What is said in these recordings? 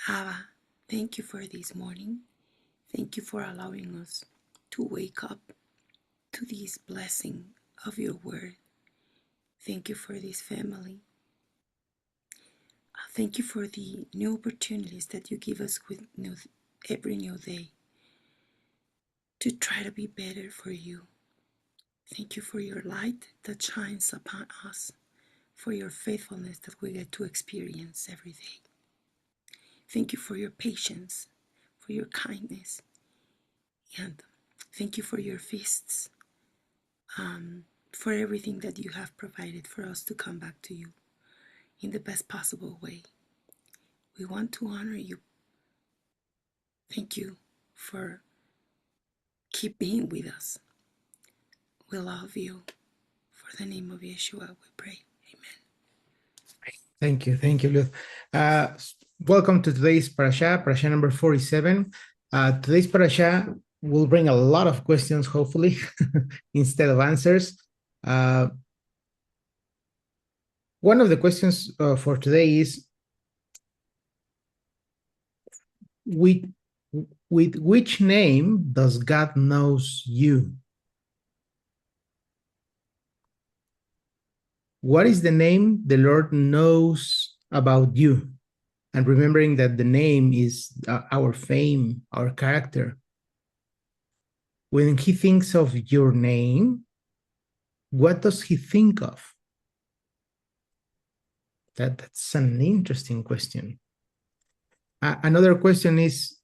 Abba, thank you for this morning. Thank you for allowing us to wake up to this blessing of your word. Thank you for this family. Thank you for the new opportunities that you give us with every new day to try to be better for you. Thank you for your light that shines upon us, for your faithfulness that we get to experience every day. Thank you for your patience, for your kindness, and thank you for your feasts, for everything that you have provided for us to come back to you in the best possible way. We want to honor you. Thank you for keep being with us. We love you. For the name of Yeshua, we pray. Amen. Thank you, Luz. Welcome to today's Parashah number 47. Today's Parashah will bring a lot of questions, hopefully, instead of answers. One of the questions for today is, with which name does God knows you? What is the name the Lord knows about you? And remembering that the name is our fame, our character. When he thinks of your name, what does he think of? That's an interesting question. Another question is,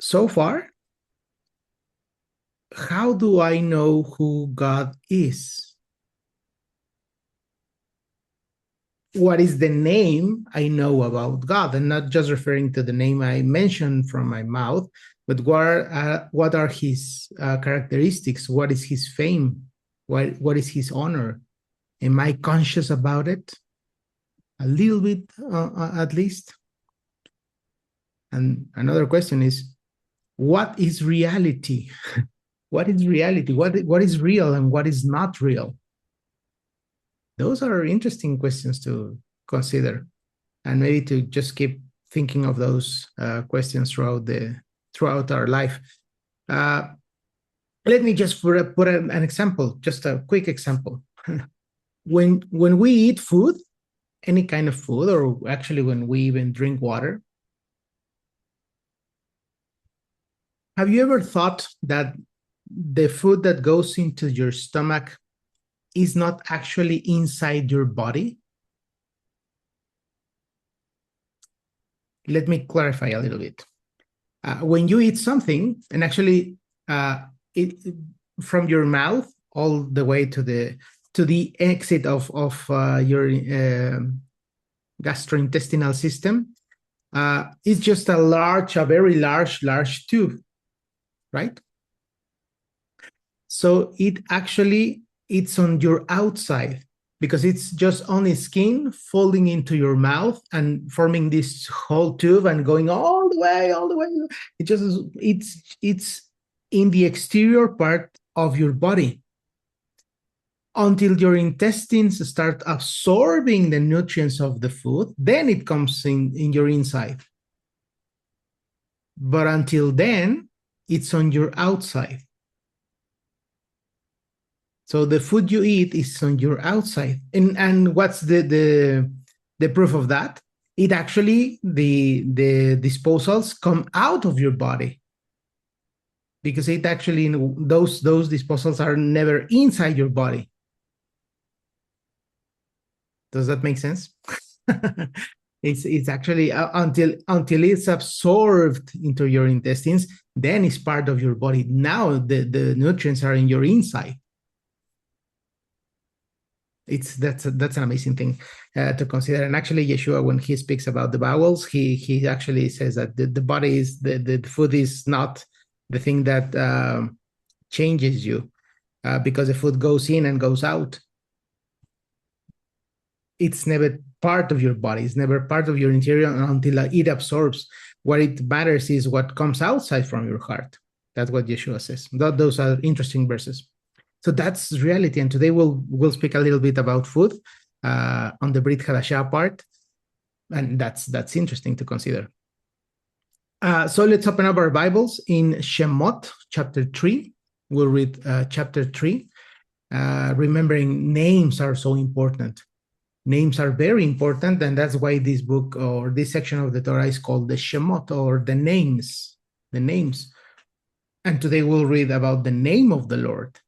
so far, how do I know who God is? What is the name I know about God? And not just referring to the name I mentioned from my mouth, but what are his characteristics? What is his fame? What is his honor? Am I conscious about it? A little bit, at least. And another question is, what is reality? What is reality? What is real and what is not real? Those are interesting questions to consider, and maybe to just keep thinking of those questions throughout our life. Let me just put an example, just a quick example. When we eat food, any kind of food, or actually when we even drink water, have you ever thought that the food that goes into your stomach is not actually inside your body? Let me clarify a little bit. When you eat something, and actually from your mouth all the way to the exit of your gastrointestinal system, it's just a very large tube, right? So it's on your outside, because it's just only skin falling into your mouth and forming this whole tube and going all the way. It's in the exterior part of your body until your intestines start absorbing the nutrients of the food. Then it comes in your inside. But until then, it's on your outside. So the food you eat is on your outside. And what's the proof of that? It actually, the disposals come out of your body, because it actually, those disposals are never inside your body. Does that make sense? It's actually until it's absorbed into your intestines, then it's part of your body. Now the nutrients are in your inside. That's an amazing thing to consider. And actually, Yeshua, when he speaks about the bowels, he actually says that the body is the food is not the thing that changes you, because the food goes in and goes out. It's never part of your body. It's never part of your interior until it absorbs. What it matters is what comes outside from your heart. That's what Yeshua says. Those are interesting verses. So that's reality. And today we'll speak a little bit about food on the Brit Hadashah part. And that's interesting to consider. So let's open up our Bibles in Shemot, chapter 3. We'll read chapter 3. Remembering names are so important. Names are very important, and that's why this book or this section of the Torah is called the Shemot, or the names. The names. And today we'll read about the name of the Lord.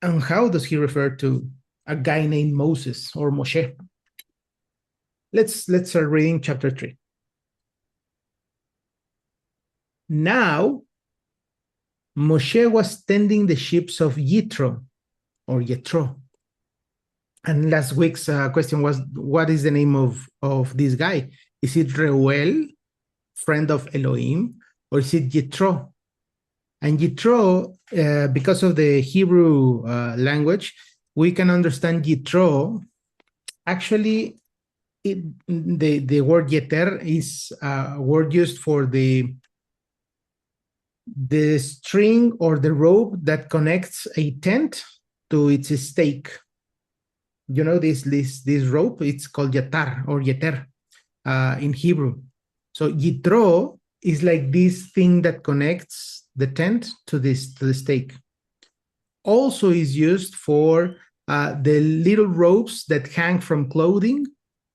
And how does he refer to a guy named Moses or Moshe? Let's start reading chapter 3. Now, Moshe was tending the sheep of Yitro, or Yetro. And last week's question was, what is the name of this guy? Is it Reuel, friend of Elohim, or is it Yitro? And Yitro, because of the Hebrew language, we can understand Yitro. Actually, the word Yeter is a word used for the string or the rope that connects a tent to its stake. You know this rope? It's called yatar or yeter in Hebrew. So yitro is like this thing that connects the tent to the stake. Also is used for the little ropes that hang from clothing.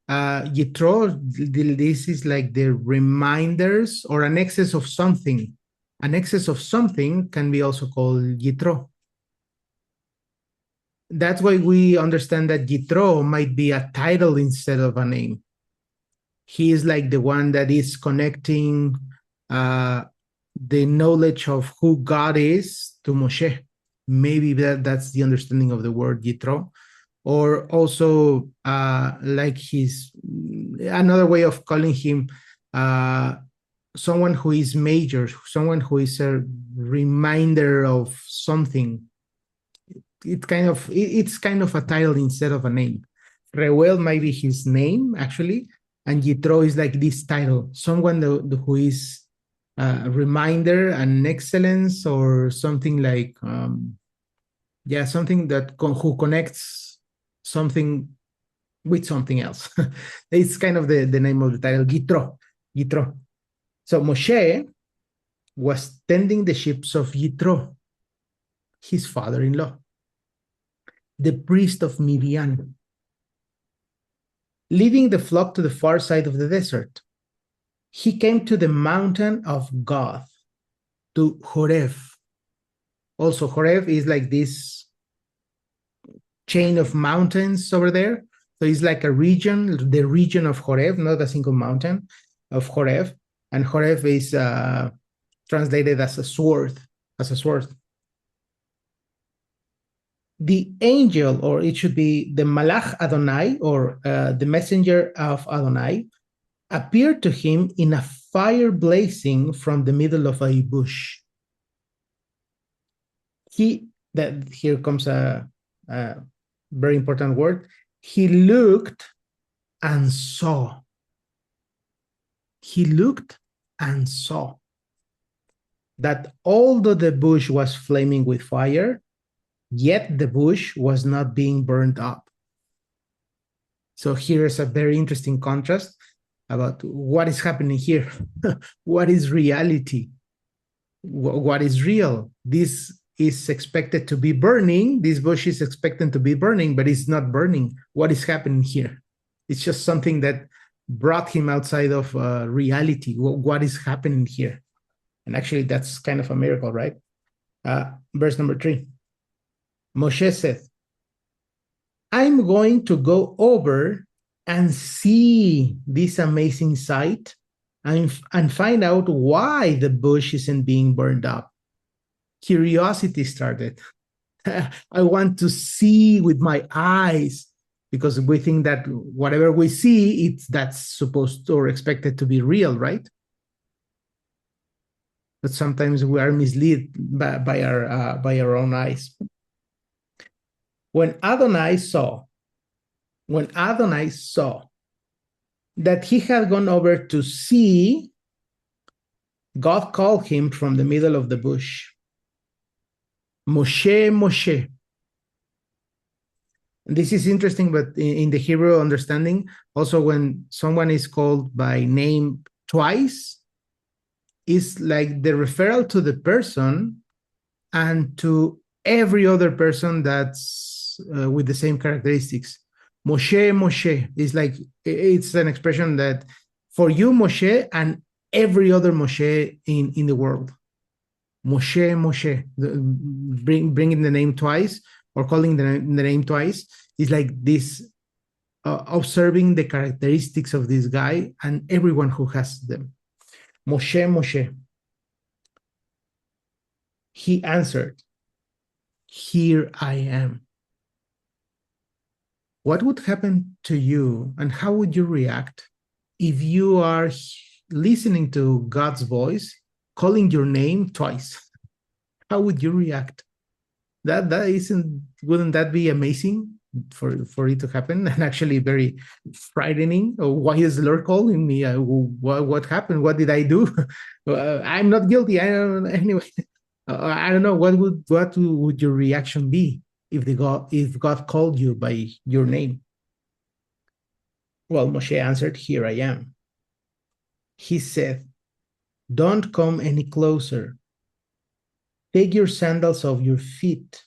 Yitro, this is like the reminders or an excess of something. An excess of something can be also called Yitro. That's why we understand that Yitro might be a title instead of a name. He is like the one that is connecting the knowledge of who God is to Moshe. Maybe that's the understanding of the word Yitro. Or also like another way of calling him someone who is major, someone who is a reminder of something. It's kind of a title instead of a name. Reuel might be his name, actually, and Yitro is like this title, someone who is a reminder, an excellence, or something like, something that who connects something with something else. It's kind of the name of the title, Yitro. So Moshe was tending the sheep of Yitro, his father-in-law, the priest of Midian, leading the flock to the far side of the desert. He came to the mountain of God, to Horeb. Also, Horeb is like this chain of mountains over there. So it's like a region, the region of Horeb, not a single mountain of Horeb. And Horeb is translated as a sword, The angel, or it should be the Malach Adonai, or the messenger of Adonai, appeared to him in a fire blazing from the middle of a bush. Here comes a very important word. He looked and saw. He looked and saw that although the bush was flaming with fire, yet the bush was not being burned up. So here is a very interesting contrast about what is happening here. What is reality? What is real? This is expected to be burning. This bush is expected to be burning, but it's not burning. What is happening here? It's just something that brought him outside of reality. What is happening here? And actually, that's kind of a miracle, right? Verse number 3. Moshe said, I'm going to go over and see this amazing sight and find out why the bush isn't being burned up. Curiosity started. I want to see with my eyes, because we think that whatever we see, that's supposed to or expected to be real, right? But sometimes we are misled by our own eyes. When Adonai saw that he had gone over to see, God called him from the middle of the bush. Moshe, Moshe. This is interesting, but in the Hebrew understanding, also when someone is called by name twice, is like the referral to the person and to every other person that's with the same characteristics. Moshe, Moshe is like, it's an expression that for you, Moshe, and every other Moshe in the world. Moshe, Moshe, bringing the name twice or calling the name twice is like this, observing the characteristics of this guy and everyone who has them. Moshe, Moshe. He answered, here I am. What would happen to you and how would you react if you are listening to God's voice calling your name twice? How would you react? That isn't, wouldn't that be amazing for it to happen, and actually very frightening? Oh, why is the Lord calling me? What happened? What did I do? I'm not guilty. I don't anyway. I don't know what would your reaction be if God called you by your name. Well, Moshe answered, here I am. He said, don't come any closer. Take your sandals off your feet,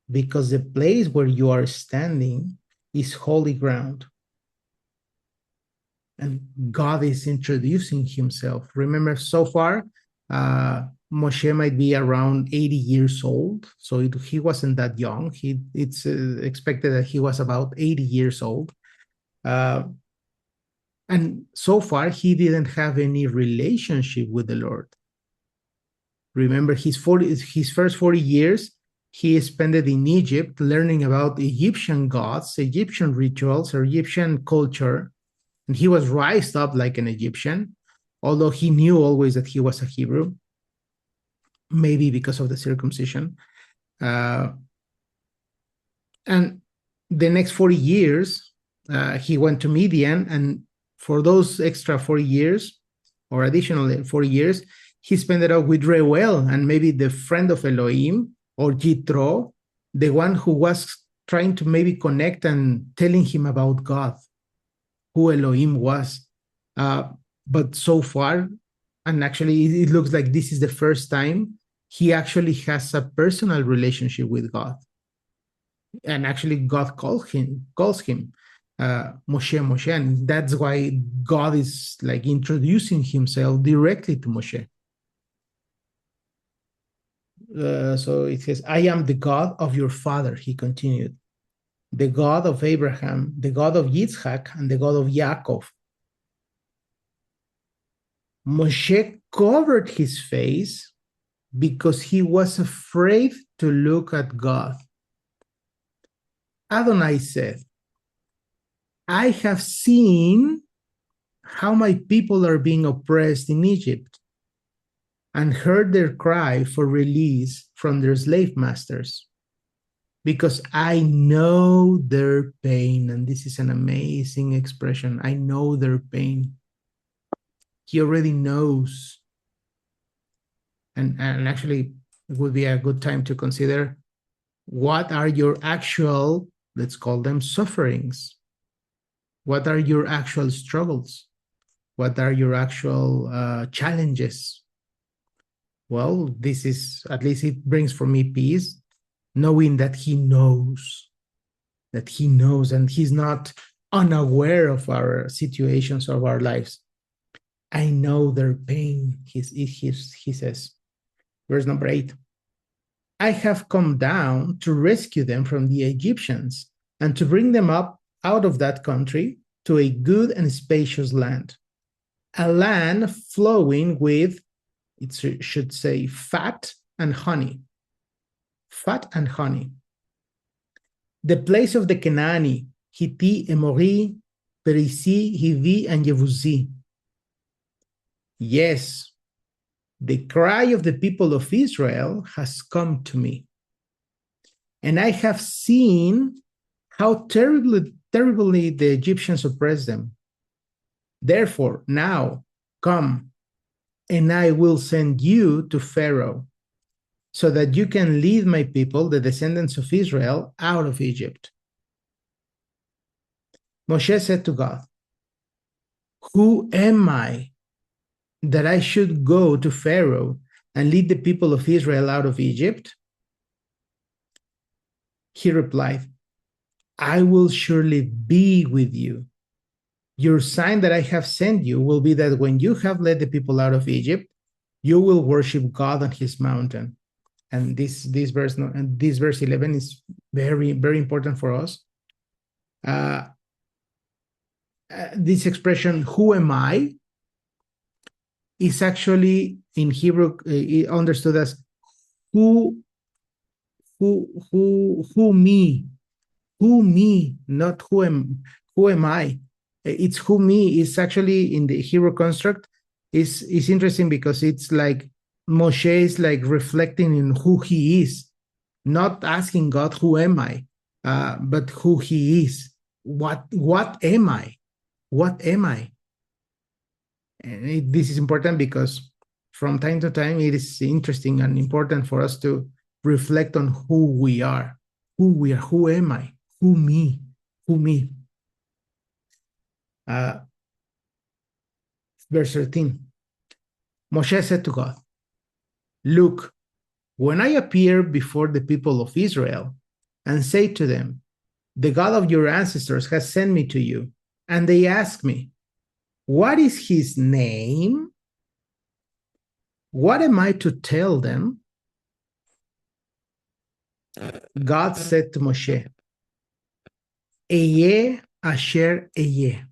because the place where you are standing is holy ground. And God is introducing himself. Remember, so far, Moshe might be around 80 years old. So he wasn't that young. It's expected that he was about 80 years old. And so far, he didn't have any relationship with the Lord. Remember, his first 40 years, he spent it in Egypt learning about Egyptian gods, Egyptian rituals, or Egyptian culture. And he was raised up like an Egyptian, although he knew always that he was a Hebrew, maybe because of the circumcision. Uh, and the next 40 years, he went to Midian. And for those extra 40 years, or additional 40 years, he spent it out with Reuel, and maybe the friend of Elohim, or Jethro, the one who was trying to maybe connect and telling him about God, who Elohim was. But so far, and actually it looks like this is the first time he actually has a personal relationship with God. And actually God calls him Moshe, Moshe. And that's why God is like introducing himself directly to Moshe. So it says, I am the God of your father, he continued, the God of Abraham, the God of Yitzhak, and the God of Yaakov. Moshe covered his face because he was afraid to look at God. Adonai said, I have seen how my people are being oppressed in Egypt and heard their cry for release from their slave masters, because I know their pain. And this is an amazing expression. I know their pain. He already knows. And actually, it would be a good time to consider, what are your actual, let's call them sufferings? What are your actual struggles? What are your actual challenges? Well, this is, at least it brings for me peace, knowing that he knows, and he's not unaware of our situations, of our lives. I know their pain, he says. Verse number 8. I have come down to rescue them from the Egyptians and to bring them up out of that country to a good and spacious land, a land flowing with, it should say, fat and honey. Fat and honey. The place of the Canaani, Hitti, Emori, Perisi, Hivi, and Yevuzi. Yes, the cry of the people of Israel has come to me, and I have seen how terribly the Egyptians oppressed them. Therefore, now come, and I will send you to Pharaoh, so that you can lead my people, the descendants of Israel, out of Egypt. Moshe said to God, who am I that I should go to Pharaoh and lead the people of Israel out of Egypt? He replied, I will surely be with you. Your sign that I have sent you will be that when you have led the people out of Egypt, you will worship God on his mountain. And this verse 11 is very, very important for us. This expression, who am I, is actually in Hebrew understood as who me, not who am I. It's who me is actually in the Hebrew construct is interesting because it's like Moshe is like reflecting in who he is, not asking God who am I, but who he is. What am I? What am I? And this is important because from time to time it is interesting and important for us to reflect on who we are, who am I, who me, who me. Verse 13, Moshe said to God, look, when I appear before the people of Israel and say to them, the God of your ancestors has sent me to you, and they ask me, what is his name? What am I to tell them? God said to Moshe, Eye asher eye.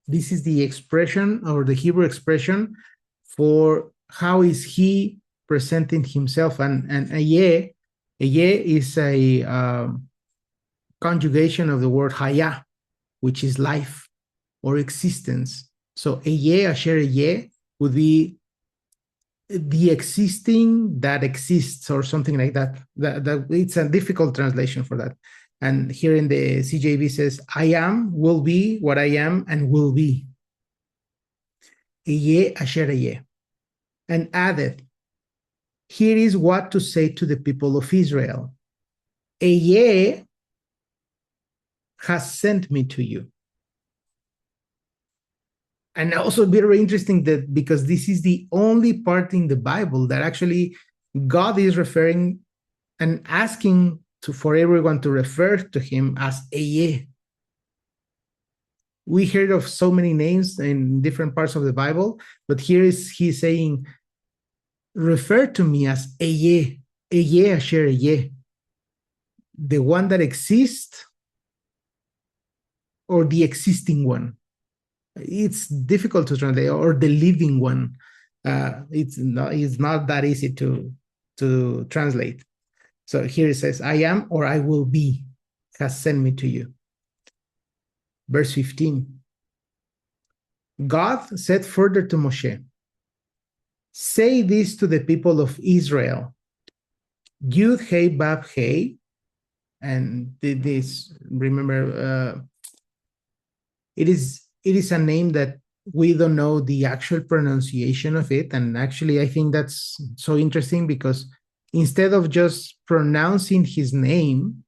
This is the expression or the Hebrew expression for how is he presenting himself. And eye is a conjugation of the word haya, which is life or existence. So eye asher eye would be the existing that exists or something like that. That it's a difficult translation for that. And here in the CJV says, I am, will be what I am, and will be. Eye asher eye. And added, here is what to say to the people of Israel. Eye has sent me to you. And also very interesting that because this is the only part in the Bible that actually God is referring and asking for everyone to refer to him as Eye. We heard of so many names in different parts of the Bible, but here is he saying, refer to me as Eye, Eye asher Eye, the one that exists or the existing one. It's difficult to translate, or the living one. It's not that easy to translate. So here it says, I am or I will be has sent me to you. Verse 15. God said further to Moshe, say this to the people of Israel. Yud Hey Bab Hey, and this, remember, it is a name that we don't know the actual pronunciation of it. And actually, I think that's so interesting because instead of just pronouncing his name,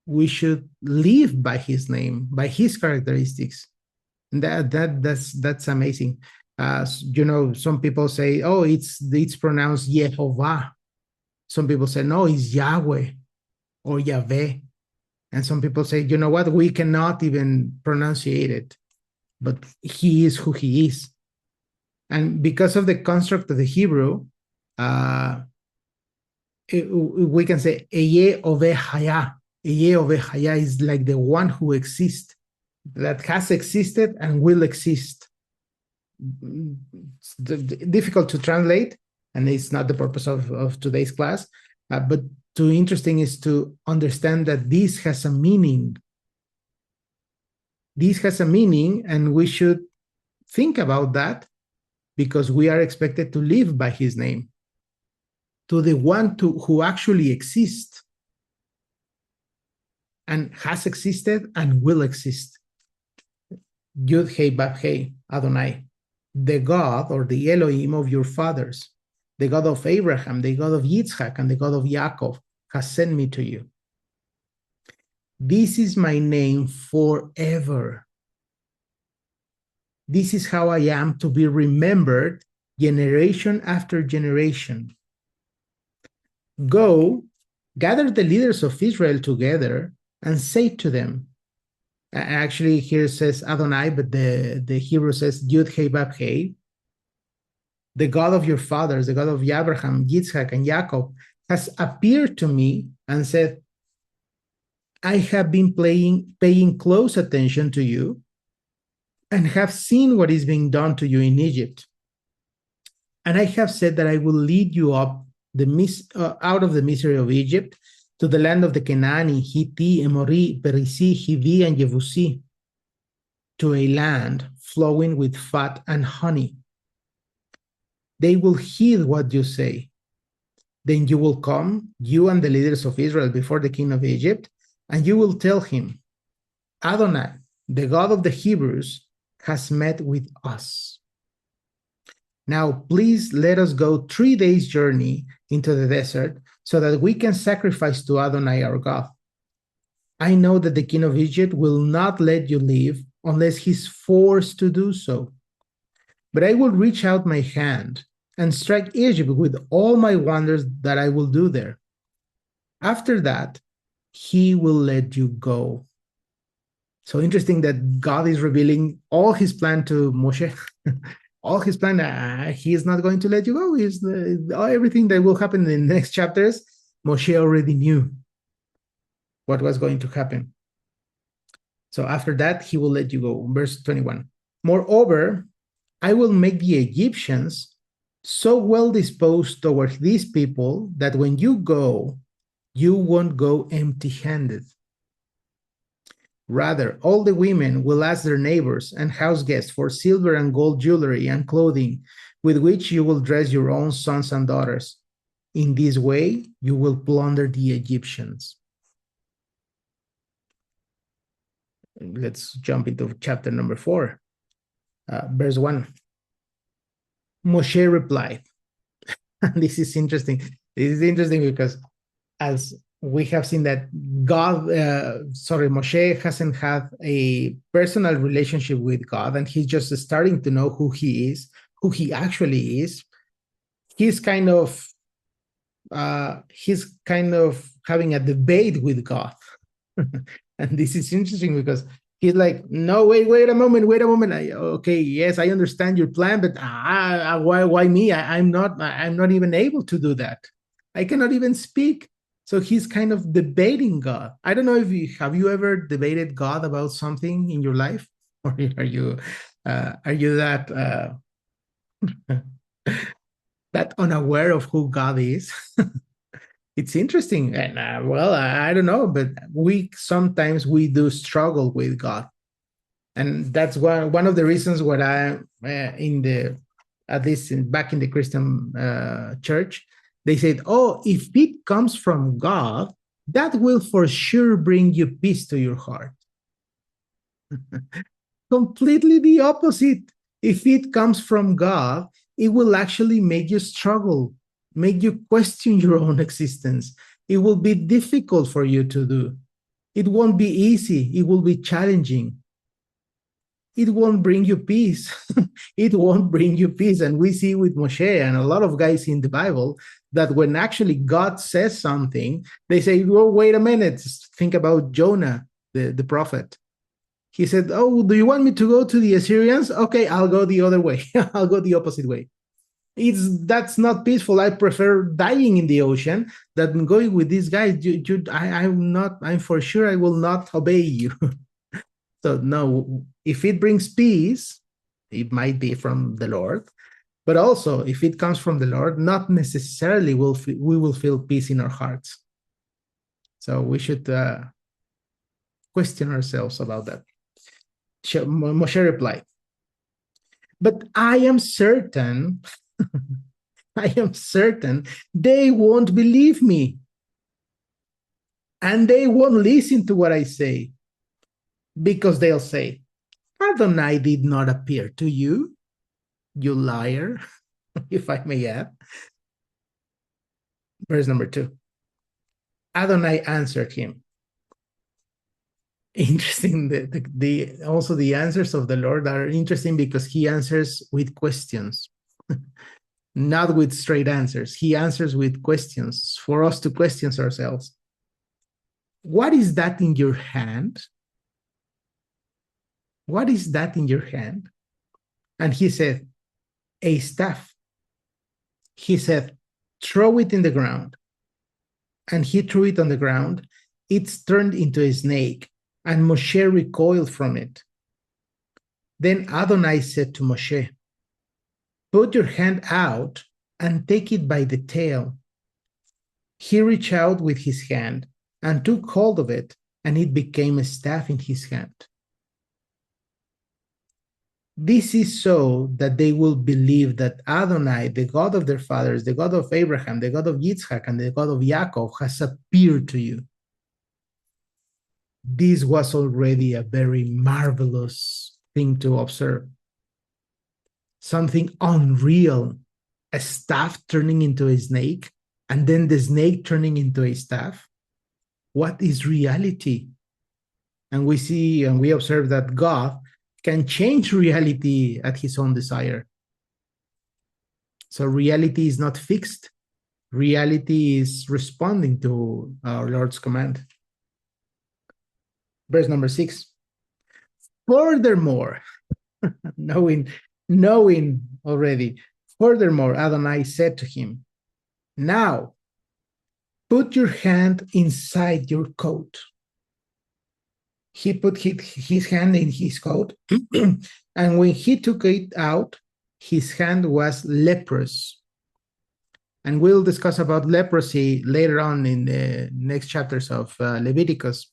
we should live by his name, by his characteristics. And that's amazing. Some people say, oh, it's pronounced Yehovah. Some people say, no, it's Yahweh or Yahweh. And some people say, you know what, we cannot even pronunciate it, but he is who he is. And because of the construct of the Hebrew, we can say, Eye Ove Haya. Eye Ove Haya is like the one who exists, that has existed and will exist. It's difficult to translate, and it's not the purpose of today's class, but too interesting is to understand that this has a meaning. This has a meaning, and we should think about that because we are expected to live by his name, to the one who actually exists and has existed and will exist. Yud Hey Bab Hey, Adonai, the God or the Elohim of your fathers, the God of Abraham, the God of Yitzhak, and the God of Yaakov has sent me to you. This is my name forever. This is how I am to be remembered generation after generation. Go, gather the leaders of Israel together and say to them, actually here it says Adonai, but the Hebrew says Yud Hei Bab Hei, the God of your fathers, the God of Abraham, Yitzhak, and Jacob, has appeared to me and said, I have been paying close attention to you and have seen what is being done to you in Egypt. And I have said that I will lead you up out of the misery of Egypt to the land of the Canaani, Hitti, Emori, Perisi, Hivi, and Yevusi, to a land flowing with fat and honey. They will heed what you say. Then you will come, you and the leaders of Israel, before the king of Egypt, and you will tell him, Adonai, the God of the Hebrews, has met with us. Now, please let us go 3 days' journey into the desert so that we can sacrifice to Adonai our God. I know that the king of Egypt will not let you leave unless he's forced to do so. But I will reach out my hand and strike Egypt with all my wonders that I will do there. After that, he will let you go. So interesting that God is revealing all his plan to Moshe. All his plan, he is not going to let you go. Everything that will happen in the next chapters, Moshe already knew what was going to happen. So after that, he will let you go. Verse 21. Moreover, I will make the Egyptians so well disposed toward these people that when you go, you won't go empty-handed. Rather, all the women will ask their neighbors and house guests for silver and gold jewelry and clothing with which you will dress your own sons and daughters. In this way, you will plunder the Egyptians. Let's jump into chapter number 4, verse 1. Moshe replied, this is interesting. This is interesting because as we have seen that Moshe hasn't had a personal relationship with God, and he's just starting to know who he is, who he actually is. He's kind of having a debate with God. And this is interesting because he's like, no, wait a moment. Okay, yes, I understand your plan, but why me? I'm not even able to do that. I cannot even speak. So he's kind of debating God. I don't know if have you ever debated God about something in your life, or are you that that unaware of who God is? It's interesting, and I don't know, but sometimes we do struggle with God, and that's one of the reasons what I at least back in the Christian church, they said, oh, if it comes from God, that will for sure bring you peace to your heart. Completely the opposite. If it comes from God, it will actually make you struggle, make you question your own existence. It will be difficult for you to do. It won't be easy. It will be challenging. It won't bring you peace. It won't bring you peace. And we see with Moshe and a lot of guys in the Bible that when actually God says something, they say, well, wait a minute. Think about Jonah, the prophet. He said, oh, do you want me to go to the Assyrians? Okay, I'll go the other way. I'll go the opposite way. That's not peaceful. I prefer dying in the ocean than going with these guys. I'm for sure I will not obey you. So no, if it brings peace, it might be from the Lord. But also, if it comes from the Lord, not necessarily we will feel peace in our hearts. So we should question ourselves about that. Moshe replied, but I am certain they won't believe me. And they won't listen to what I say, because they'll say, Adonai did not appear to you, you liar, if I may add. Verse number 2. Adonai answered him, Interesting. Also the answers of the Lord are interesting because he answers with questions, not with straight answers. He answers with questions for us to question ourselves. What is that in your hand? What is that in your hand? And he said, a staff. He said, throw it in the ground. And he threw it on the ground. It's turned into a snake, and Moshe recoiled from it. Then Adonai said to Moshe, put your hand out and take it by the tail. He reached out with his hand and took hold of it, and it became a staff in his hand. This is so that they will believe that Adonai, the God of their fathers, the God of Abraham, the God of Yitzhak, and the God of Yaakov, has appeared to you. This was already a very marvelous thing to observe. Something unreal, a staff turning into a snake, and then the snake turning into a staff. What is reality? And we see and we observe that God can change reality at his own desire. So reality is not fixed. Reality is responding to our Lord's command. Verse number 6. Furthermore, knowing already, furthermore, Adonai said to him, now put your hand inside your coat. He put his hand in his coat, and when he took it out, his hand was leprous. And we'll discuss about leprosy later on in the next chapters of Leviticus.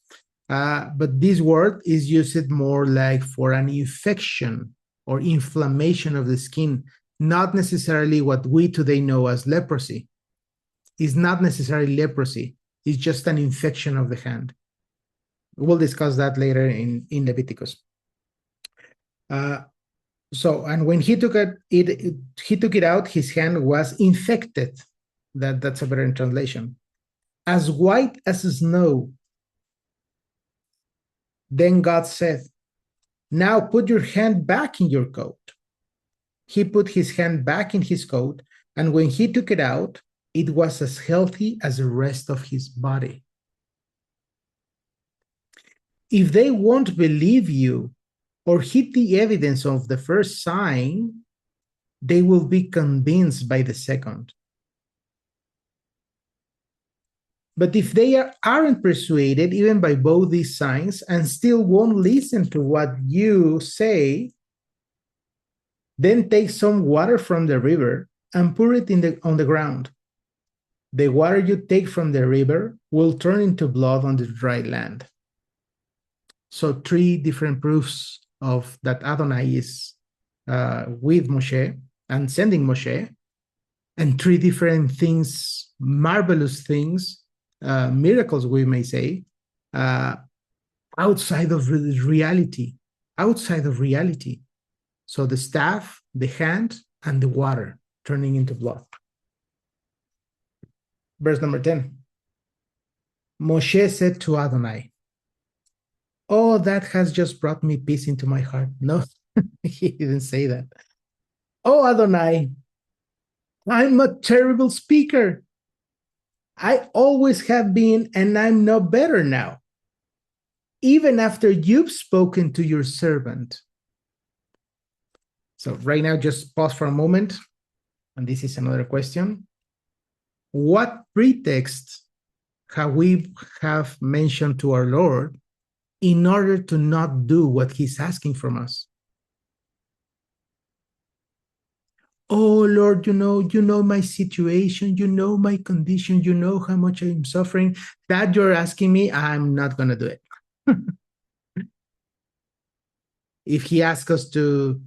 But this word is used more like for an infection or inflammation of the skin, not necessarily what we today know as leprosy. It's not necessarily leprosy. It's just an infection of the hand. We'll discuss that later in Leviticus. And when he took it out, his hand was infected. That's a better translation. As white as snow. Then God said, now put your hand back in your coat. He put his hand back in his coat, and when he took it out, it was as healthy as the rest of his body. If they won't believe you or hit the evidence of the first sign, they will be convinced by the second. But if they aren't persuaded even by both these signs and still won't listen to what you say, then take some water from the river and pour it on the ground. The water you take from the river will turn into blood on the dry land. So 3 different proofs of that Adonai is with Moshe and sending Moshe, and 3 different things, marvelous things, miracles, we may say, outside of reality, So the staff, the hand, and the water turning into blood. Verse number 10. Moshe said to Adonai, oh, that has just brought me peace into my heart. No, he didn't say that. Oh, Adonai, I'm a terrible speaker. I always have been, and I'm no better now, even after you've spoken to your servant. So right now, just pause for a moment. And this is another question. What pretext have we mentioned to our Lord in order to not do what he's asking from us? Oh, Lord, you know my situation, you know my condition, you know how much I'm suffering. That you're asking me, I'm not going to do it. If he asks us to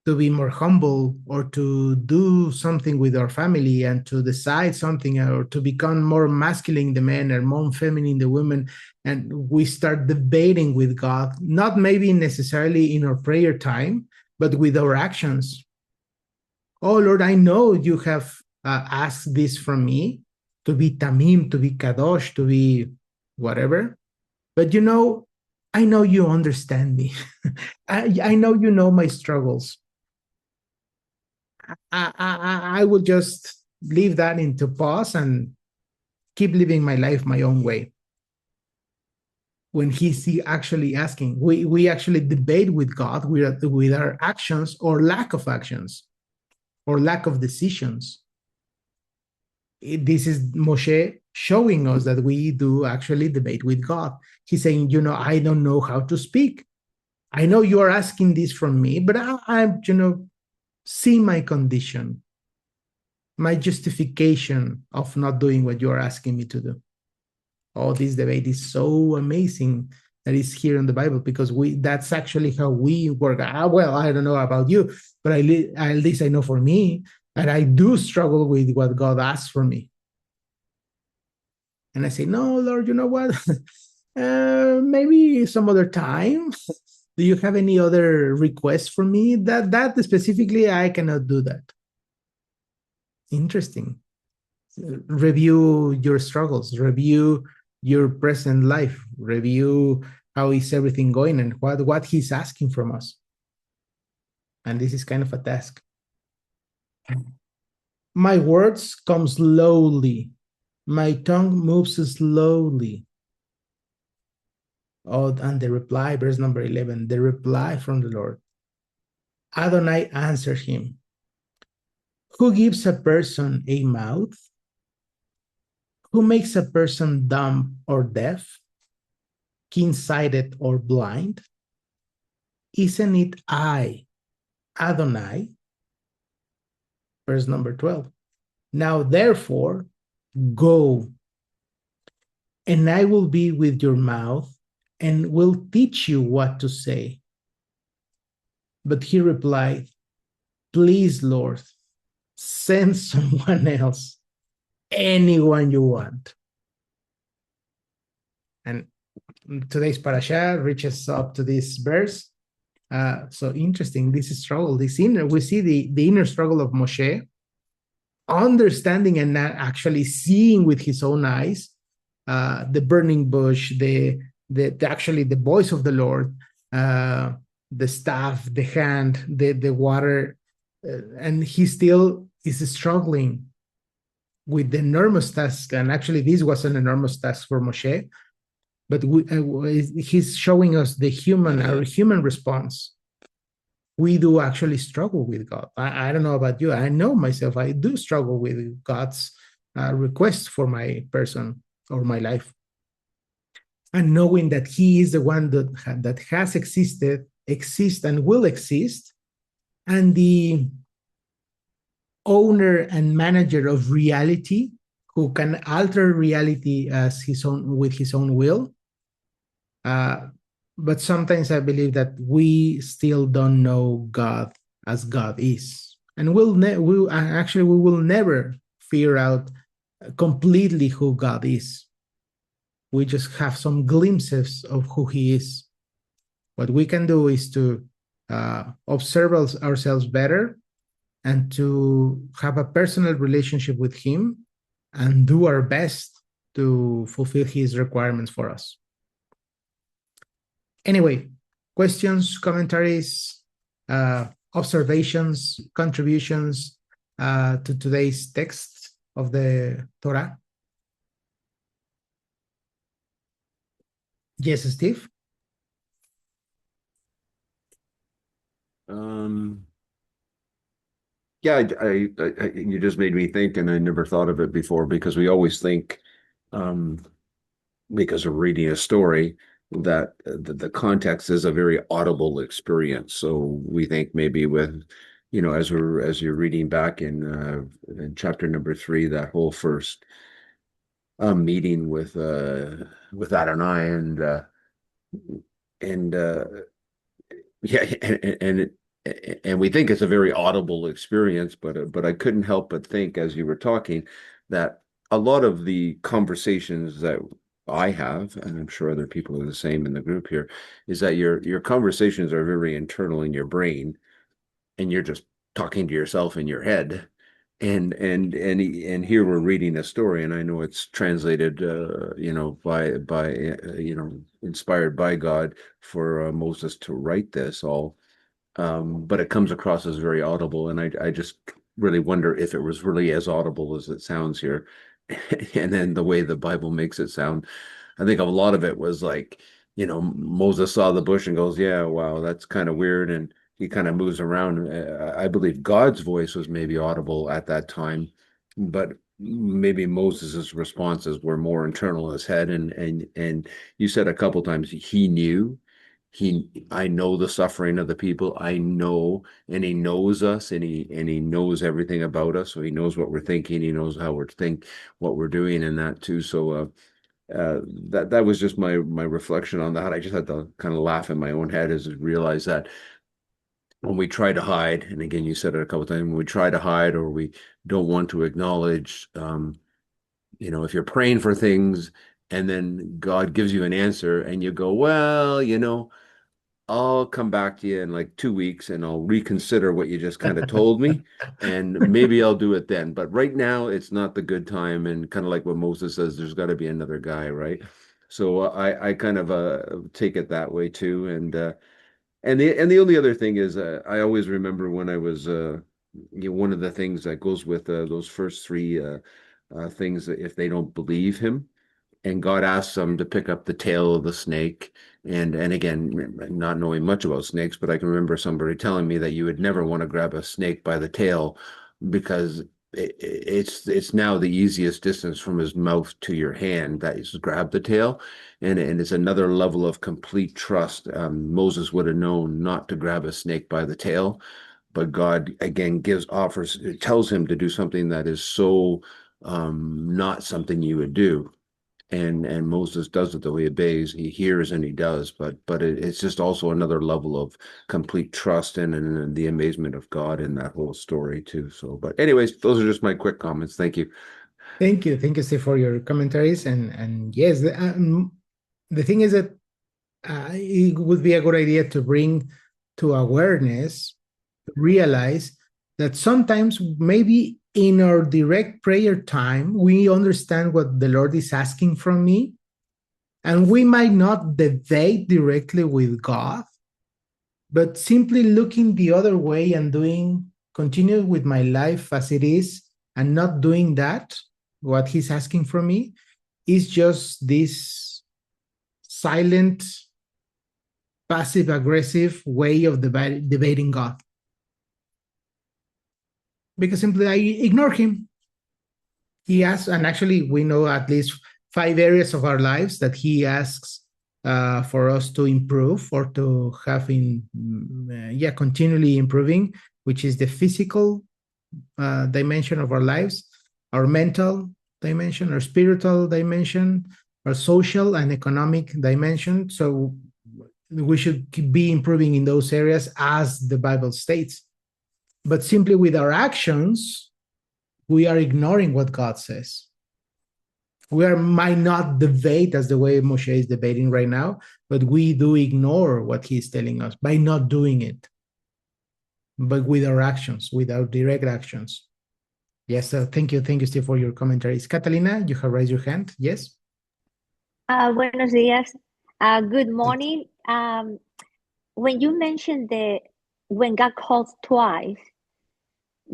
be more humble or to do something with our family and to decide something or to become more masculine, the men, and more feminine, the women, and we start debating with God, not maybe necessarily in our prayer time, but with our actions. Oh, Lord, I know you have asked this from me, to be tamim, to be kadosh, to be whatever. But I know you understand me. I know you know my struggles. I will just leave that into pause and keep living my life my own way. When he's actually asking, we actually debate with God with our actions or lack of actions or lack of decisions. This is Moshe showing us that we do actually debate with God. He's saying, I don't know how to speak. I know you are asking this from me, but see my condition, my justification of not doing what you are asking me to do. Oh, this debate is so amazing that is here in the Bible, because that's actually how we work. Well, I don't know about you, but at least I know for me that I do struggle with what God asks for me. And I say, no, Lord, you know what? Maybe some other time. Do you have any other requests for me? That specifically, I cannot do that. Interesting. Review your struggles, review your present life, review how is everything going and what he's asking from us. And this is kind of a task. My words come slowly. My tongue moves slowly. Oh, and the reply, verse number 11, the reply from the Lord. Adonai answered him, who gives a person a mouth? Who makes a person dumb or deaf, keen-sighted or blind? Isn't it I, Adonai? Verse number 12. Now therefore, go, and I will be with your mouth and will teach you what to say. But he replied, please, Lord, send someone else, anyone you want. And today's parashah reaches up to this verse. So interesting, this struggle, this inner, we see the inner struggle of Moshe, understanding and not actually seeing with his own eyes the burning bush, actually the voice of the Lord, the staff, the hand, the water, and he still is struggling with the enormous task. And actually, this was an enormous task for Moshe. But he's showing us our human response. We do actually struggle with God. I don't know about you. I know myself. I do struggle with God's requests for my person or my life. And knowing that He is the one that has existed, exists, and will exist, and the owner and manager of reality, who can alter reality with his own will. But sometimes I believe that we still don't know God as God is, and we will never figure out completely who God is. We just have some glimpses of who He is. What we can do is to observe ourselves better and to have a personal relationship with Him and do our best to fulfill His requirements for us. Anyway, questions, commentaries, observations, contributions to today's text of the Torah? Yes, Steve? Yeah, you just made me think, and I never thought of it before, because we always think, um, because of reading a story, that the context is a very audible experience. So we think maybe with, as you're reading back in chapter number 3, that whole first meeting with Adonai and yeah, and we think it's a very audible experience, but I couldn't help but think as you were talking that a lot of the conversations that I have, and I'm sure other people are the same in the group here, is that your conversations are very internal in your brain, and you're just talking to yourself in your head. And here we're reading a story, and I know it's translated, by inspired by God for Moses to write this all, but it comes across as very audible, and I just really wonder if it was really as audible as it sounds here, and then the way the Bible makes it sound. I think a lot of it was like, Moses saw the bush and goes, "Yeah, wow, that's kind of weird," and he kind of moves around. I believe God's voice was maybe audible at that time, but maybe Moses's responses were more internal in his head. And you said a couple times he knew. I know the suffering of the people. I know, and he knows us, and he knows everything about us. So he knows what we're thinking. He knows how what we're doing, and that too. So that was just my reflection on that. I just had to kind of laugh in my own head as I realized that when we try to hide, and again, you said it a couple times, when we try to hide or we don't want to acknowledge, if you're praying for things and then God gives you an answer and you go, well, I'll come back to you in like 2 weeks and I'll reconsider what you just kind of told me, and maybe I'll do it then. But right now, it's not the good time. And kind of like what Moses says, there's got to be another guy, right? So I kind of take it that way too. And the only other thing is, I always remember when I was, one of the things that goes with those first three things, that if they don't believe him, and God asks them to pick up the tail of the snake. And again, not knowing much about snakes, but I can remember somebody telling me that you would never want to grab a snake by the tail because it's now the easiest distance from his mouth to your hand that is grab the tail, and it's another level of complete trust. Moses would have known not to grab a snake by the tail, but God again tells him to do something that is so not something you would do, and Moses does it, though he obeys, he hears and he does, but it's just also another level of complete trust and the amazement of God in that whole story too. So, but anyways, those are just my quick comments. Thank you. Thank you, Steve, for your commentaries. And yes, the thing is that it would be a good idea to bring to awareness, realize that sometimes maybe in our direct prayer time, we understand what the Lord is asking from me, and we might not debate directly with God, but simply looking the other way and continue with my life as it is, and not doing that, what he's asking from me, is just this silent, passive aggressive way of debating God. Because simply I ignore him. He asks, and actually we know at least 5 areas of our lives that he asks for us to improve or to have continually improving, which is the physical dimension of our lives, our mental dimension, our spiritual dimension, our social and economic dimension. So we should be improving in those areas as the Bible states. But simply with our actions, we are ignoring what God says. Might not debate as the way Moshe is debating right now, but we do ignore what he's telling us by not doing it, but with our actions, with our direct actions. Yes, thank you, Steve, for your commentaries. Catalina, you have raised your hand. Yes. Buenos días. Good morning. When you mentioned when God calls twice,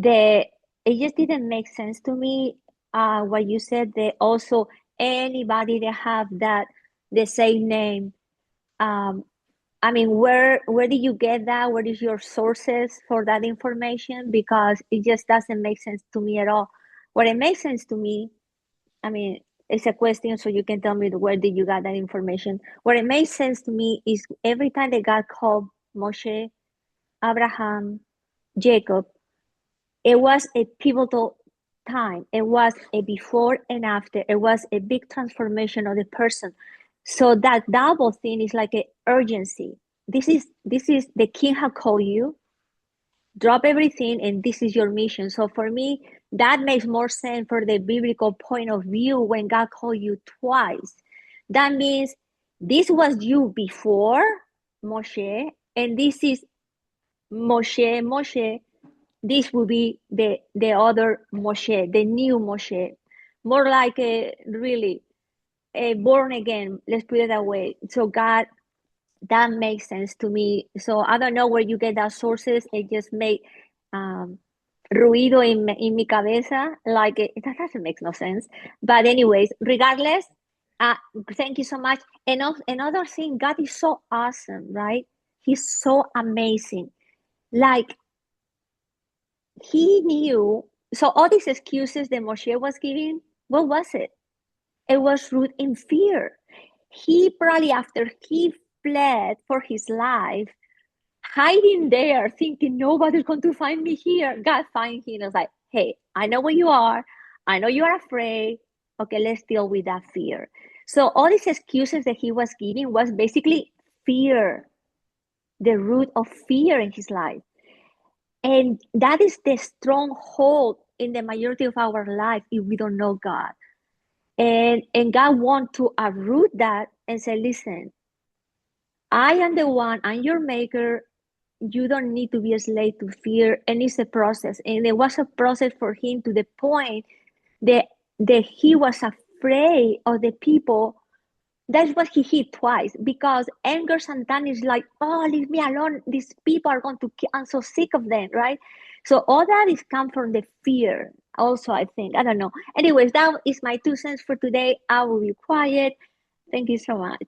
it just didn't make sense to me. What you said, that also anybody that have the same name. I mean, where did you get that? What is your sources for that information? Because it just doesn't make sense to me at all. What it makes sense to me, I mean, it's a question, so you can tell me where did you get that information. What it makes sense to me is every time that God called Moshe, Abraham, Jacob, it was a pivotal time. It was a before and after. It was a big transformation of the person. So that double thing is like an urgency. This is the king have called you. Drop everything, and this is your mission. So for me, that makes more sense for the biblical point of view. When God called you twice, that means this was you before Moshe, and this is Moshe this will be the other Moshe, the new Moshe, more like a really a born again. Let's put it that way. So God, that makes sense to me. So I don't know where you get that sources. It just make ruido in mi cabeza. Like that doesn't make no sense. But anyways, regardless, thank you so much. And another thing, God is so awesome, right? He's so amazing. Like he knew. So all these excuses that Moshe was giving, what was it? It was root in fear. He probably, after he fled for his life, hiding there, thinking nobody's going to find me here. God find him and was like, hey, I know where you are. I know you are afraid. Okay, let's deal with that fear. So all these excuses that he was giving was basically fear, the root of fear in his life. And that is the stronghold in the majority of our life if we don't know God. And God wants to uproot that and say, listen, I am the one, I'm your maker. You don't need to be a slave to fear. And it's a process. And it was a process for him to the point that he was afraid of the people. That's what he hit twice, because anger sometimes is like, oh, leave me alone. These people are going to kill. I'm so sick of them, right? So all that is come from the fear also, I think. I don't know. Anyways, that is my 2 cents for today. I will be quiet. Thank you so much.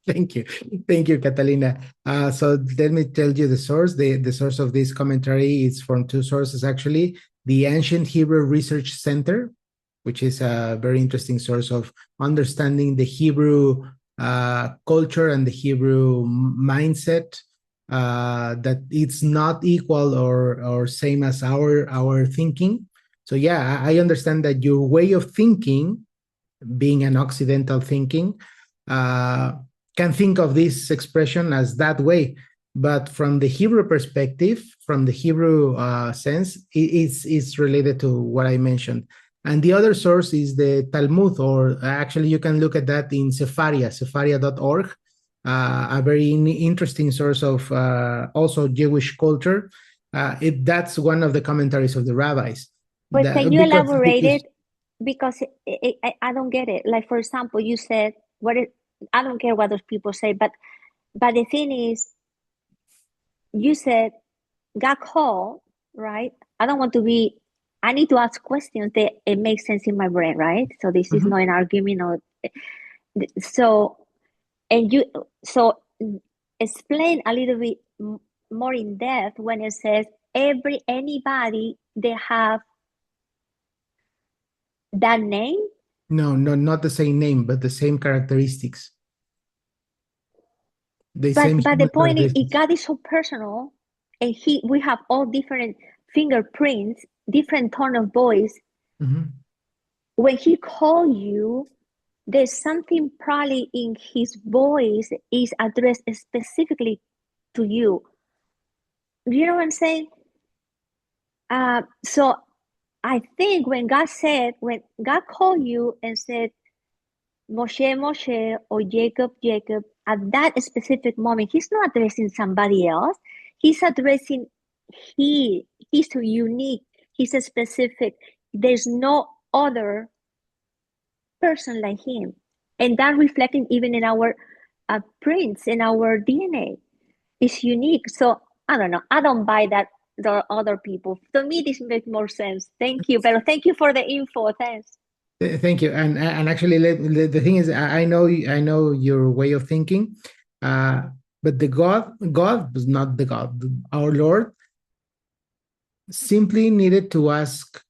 Thank you. Thank you, Catalina. So let me tell you the source. The source of this commentary is from two sources, actually. The Ancient Hebrew Research Center, which is a very interesting source of understanding the Hebrew culture and the Hebrew mindset, that it's not equal or same as our thinking. So yeah, I understand that your way of thinking, being an Occidental thinking, can think of this expression as that way. But from the Hebrew perspective, from the Hebrew sense, it's related to what I mentioned. And the other source is the Talmud, or actually you can look at that in Sepharia.org, a very interesting source of also Jewish culture. That's one of the commentaries of the rabbis. But can you Because elaborate it? Because I don't get it. Like, for example, you said, I don't care what those people say, but the thing is, you said God called, right? I don't want to be, I need to ask questions that it makes sense in my brain, right? So this is not an argument or, so, so explain a little bit more in depth when it says anybody they have that name. No, not the same name, but the same characteristics. But the point is, God is so personal, and we have all different fingerprints, different tone of voice. When he called you, there's something probably in his voice is addressed specifically to you. You know what I'm saying? So I think when God called you and said, Moshe, Moshe, or Jacob, Jacob, at that specific moment, he's not addressing somebody else. He's addressing he's unique, he's a specific. There's no other person like him. And that reflecting even in our prints, in our DNA, is unique. So I don't know. I don't buy that the other people. To me, this makes more sense. Thank you. But thank you for the info. Thanks. Thank you. And actually, the thing is, I know your way of thinking, but the God was not the God. Our Lord simply needed to ask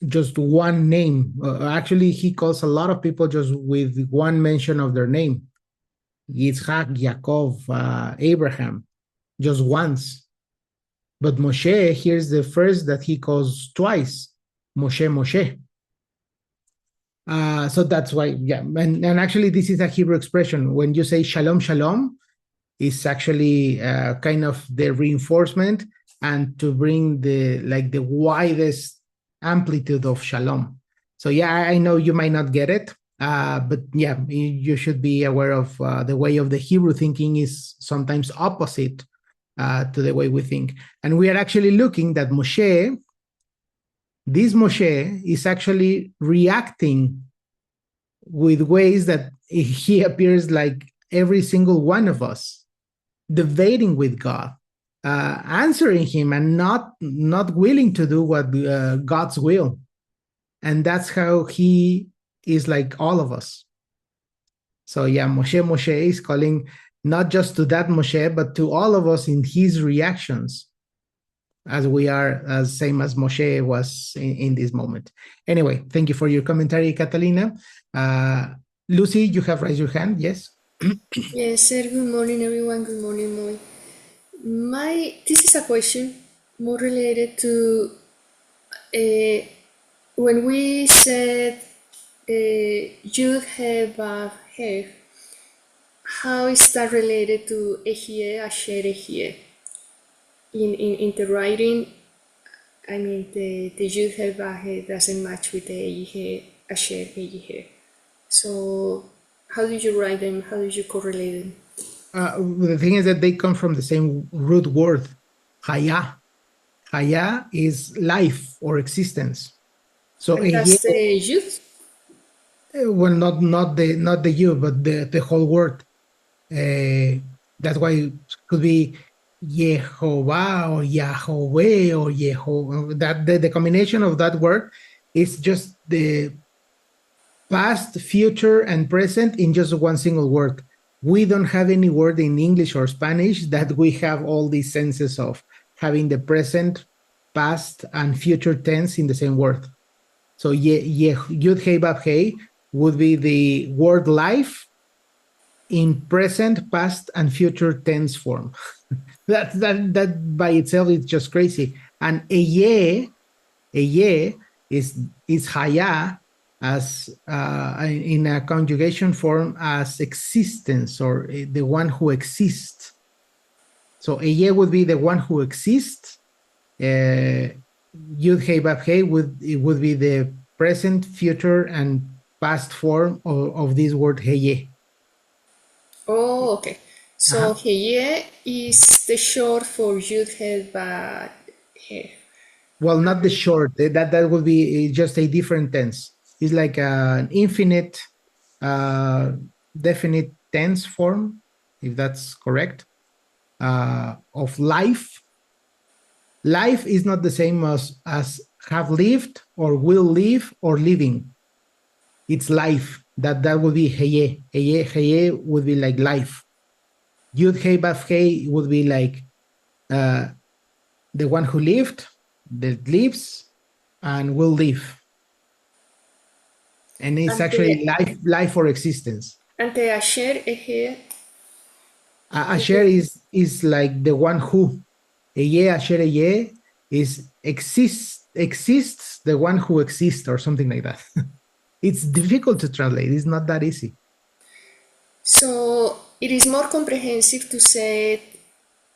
just one name. Actually, he calls a lot of people just with one mention of their name: Yitzhak, Yaakov, Abraham, just once. But Moshe, here's the first that he calls twice: Moshe, Moshe. So that's why, yeah. And actually, this is a Hebrew expression. When you say shalom, shalom, it's actually kind of the reinforcement and to bring the widest amplitude of shalom. So yeah, I know you might not get it, but yeah, you should be aware of the way of the Hebrew thinking is sometimes opposite to the way we think. And we are actually looking that this Moshe is actually reacting with ways that he appears like every single one of us, debating with God, answering him, and not willing to do what God's will. And that's how he is like all of us. So yeah, Moshe is calling not just to that Moshe, but to all of us in his reactions, as we are as same as Moshe was in this moment. Anyway, thank you for your commentary, Catalina. Lucy, you have raised your hand, yes? Yes, sir. Good morning, everyone. Good morning, Moy. This is a question more related to when we said Yud He Vav He. How is that related to Ehie Asher Ehie? In the writing, I mean the Yud He Vav He doesn't match with the Ehie Asher Ehie. So how do you write them? How do you correlate them? The thing is that they come from the same root word, Haya. Haya is life or existence. So And that's the youth? well, not the you, but the whole word. That's why it could be Yehovah or Yahweh or Yehovah. That the combination of that word is just the past, future, and present in just one single word. We don't have any word in English or Spanish that we have all these senses of having the present, past, and future tense in the same word. So Yud Hei Vav Hei would be the word life in present, past, and future tense form. that by itself is just crazy. And Eye is Haya as in a conjugation form as existence, or the one who exists. So Eye would be the one who exists. Yud Hei Vav Hei would be the present, future, and past form of this word Heye. Oh, okay. So Heye is the short for Yud He Vav He. Well, not the short. That would be just a different tense. It's like an infinite, definite tense form, if that's correct, of life. Life is not the same as have lived or will live or living. It's life. That would be Heye. Heye would be like life. Yud Hei Vav Hei would be like the one who lived, that lives, and will live. And it's actually life or existence. And the Asher Ehe? Asher is like the one who. Eye Asher Eye is exists the one who exists, or something like that. It's difficult to translate. It's not that easy. So it is more comprehensive to say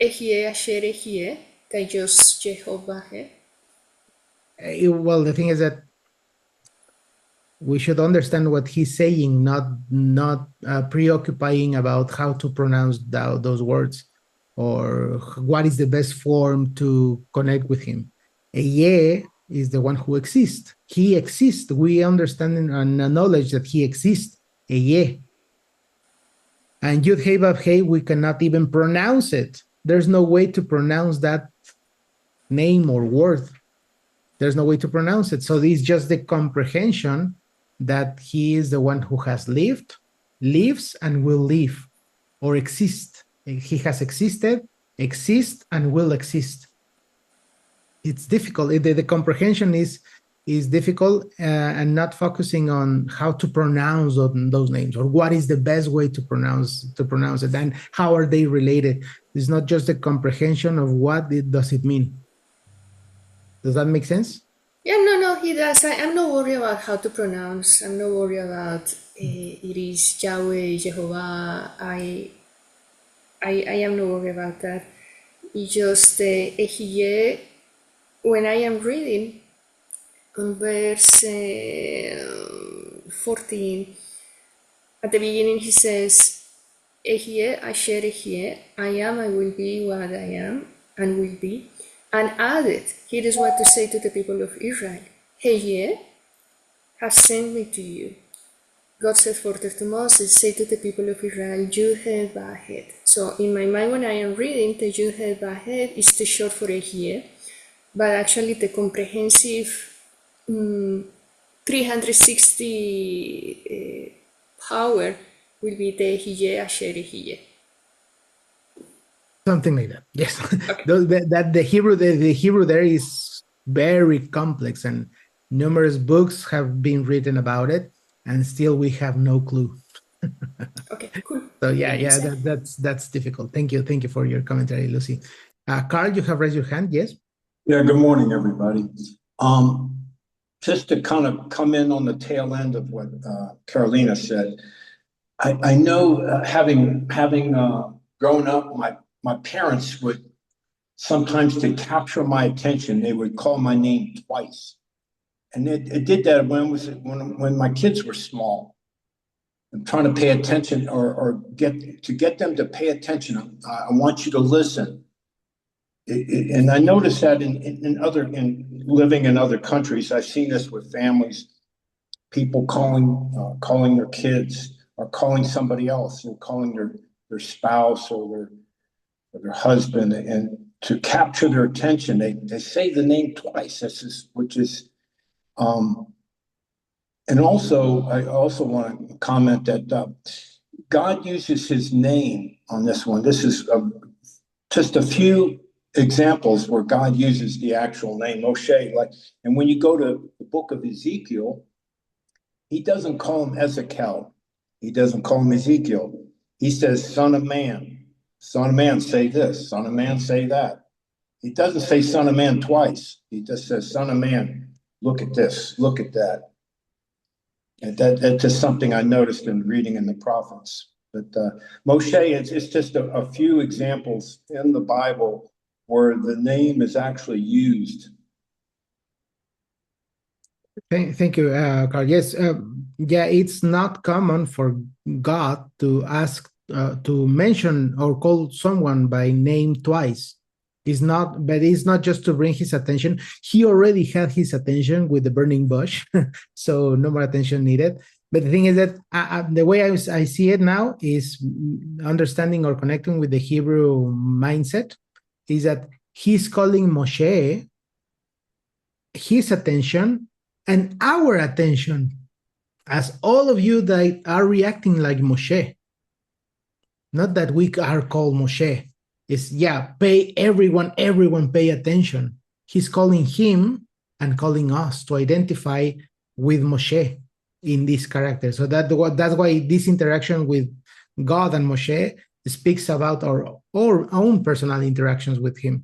Ehie Asher Ehie than just Jehovah. Well, the thing is that we should understand what he's saying, not preoccupying about how to pronounce those words or what is the best form to connect with him. Eye is the one who exists. He exists. We understand and acknowledge that he exists. Eye. And Yud Hei Vav Hei, we cannot even pronounce it. There's no way to pronounce that name or word. There's no way to pronounce it. So this is just the comprehension that he is the one who has lived, lives, and will live, or exist. He has existed, exists, and will exist. It's difficult. The comprehension is difficult, and not focusing on how to pronounce those names, or what is the best way to pronounce it, and how are they related. It's not just the comprehension of what does it mean. Does that make sense? Yeah, no, he does. I'm not worried about how to pronounce. I'm not worried about it is Yahweh, Jehovah. I am not worried about that. It's just Ehiyeh, when I am reading on verse 14, at the beginning he says, Ehye, Asher Ehye, I am, I will be what I am and will be. And added, here is what to say to the people of Israel. Ehye has sent me to you. God said further to Moses, say to the people of Israel, Yud Vahed. So in my mind, when I am reading, the Yud Vahed is too short for Ehye, but actually the comprehensive 360 power will be the Ehye, Asher Ehye. Something like that. Yes. Okay. That the Hebrew there is very complex, and numerous books have been written about it, and still we have no clue. Okay, cool. So yeah, that's difficult. Thank you for your commentary, Lucy. Carl, you have raised your hand. Yes. Yeah, good morning, everybody. Just to kind of come in on the tail end of what Carolina said, I know having grown up, my parents would sometimes, to capture my attention, they would call my name twice, and it did that when my kids were small. I'm trying to pay attention or get them to pay attention. I want you to listen. And I noticed that in living in other countries, I've seen this with families, people calling their kids or calling somebody else, or calling their spouse or their husband, and to capture their attention, they say the name twice. Which is, and also I also want to comment that God uses His name on this one. This is just a few examples where God uses the actual name Moshe. And when you go to the book of Ezekiel, He doesn't call him Ezekiel. He doesn't call him Ezekiel. He says, "Son of man, son of man, say this. Son of man, say that." He doesn't say "son of man" twice. He just says, "Son of man, look at this, look at that." And that's just something I noticed in reading in the prophets. But Moshe, it's just a few examples in the Bible where the name is actually used. Thank you, Carl. Yes, yeah, it's not common for God to ask to mention or call someone by name twice. But it's not just to bring His attention. He already had His attention with the burning bush, so no more attention needed. But the thing is that the way I see it now is understanding or connecting with the Hebrew mindset is that He's calling Moshe His attention and our attention, as all of you that are reacting like Moshe. Not that we are called Moshe. It's, pay everyone pay attention. He's calling him and calling us to identify with Moshe in this character. So that's why this interaction with God and Moshe speaks about our own personal interactions with Him.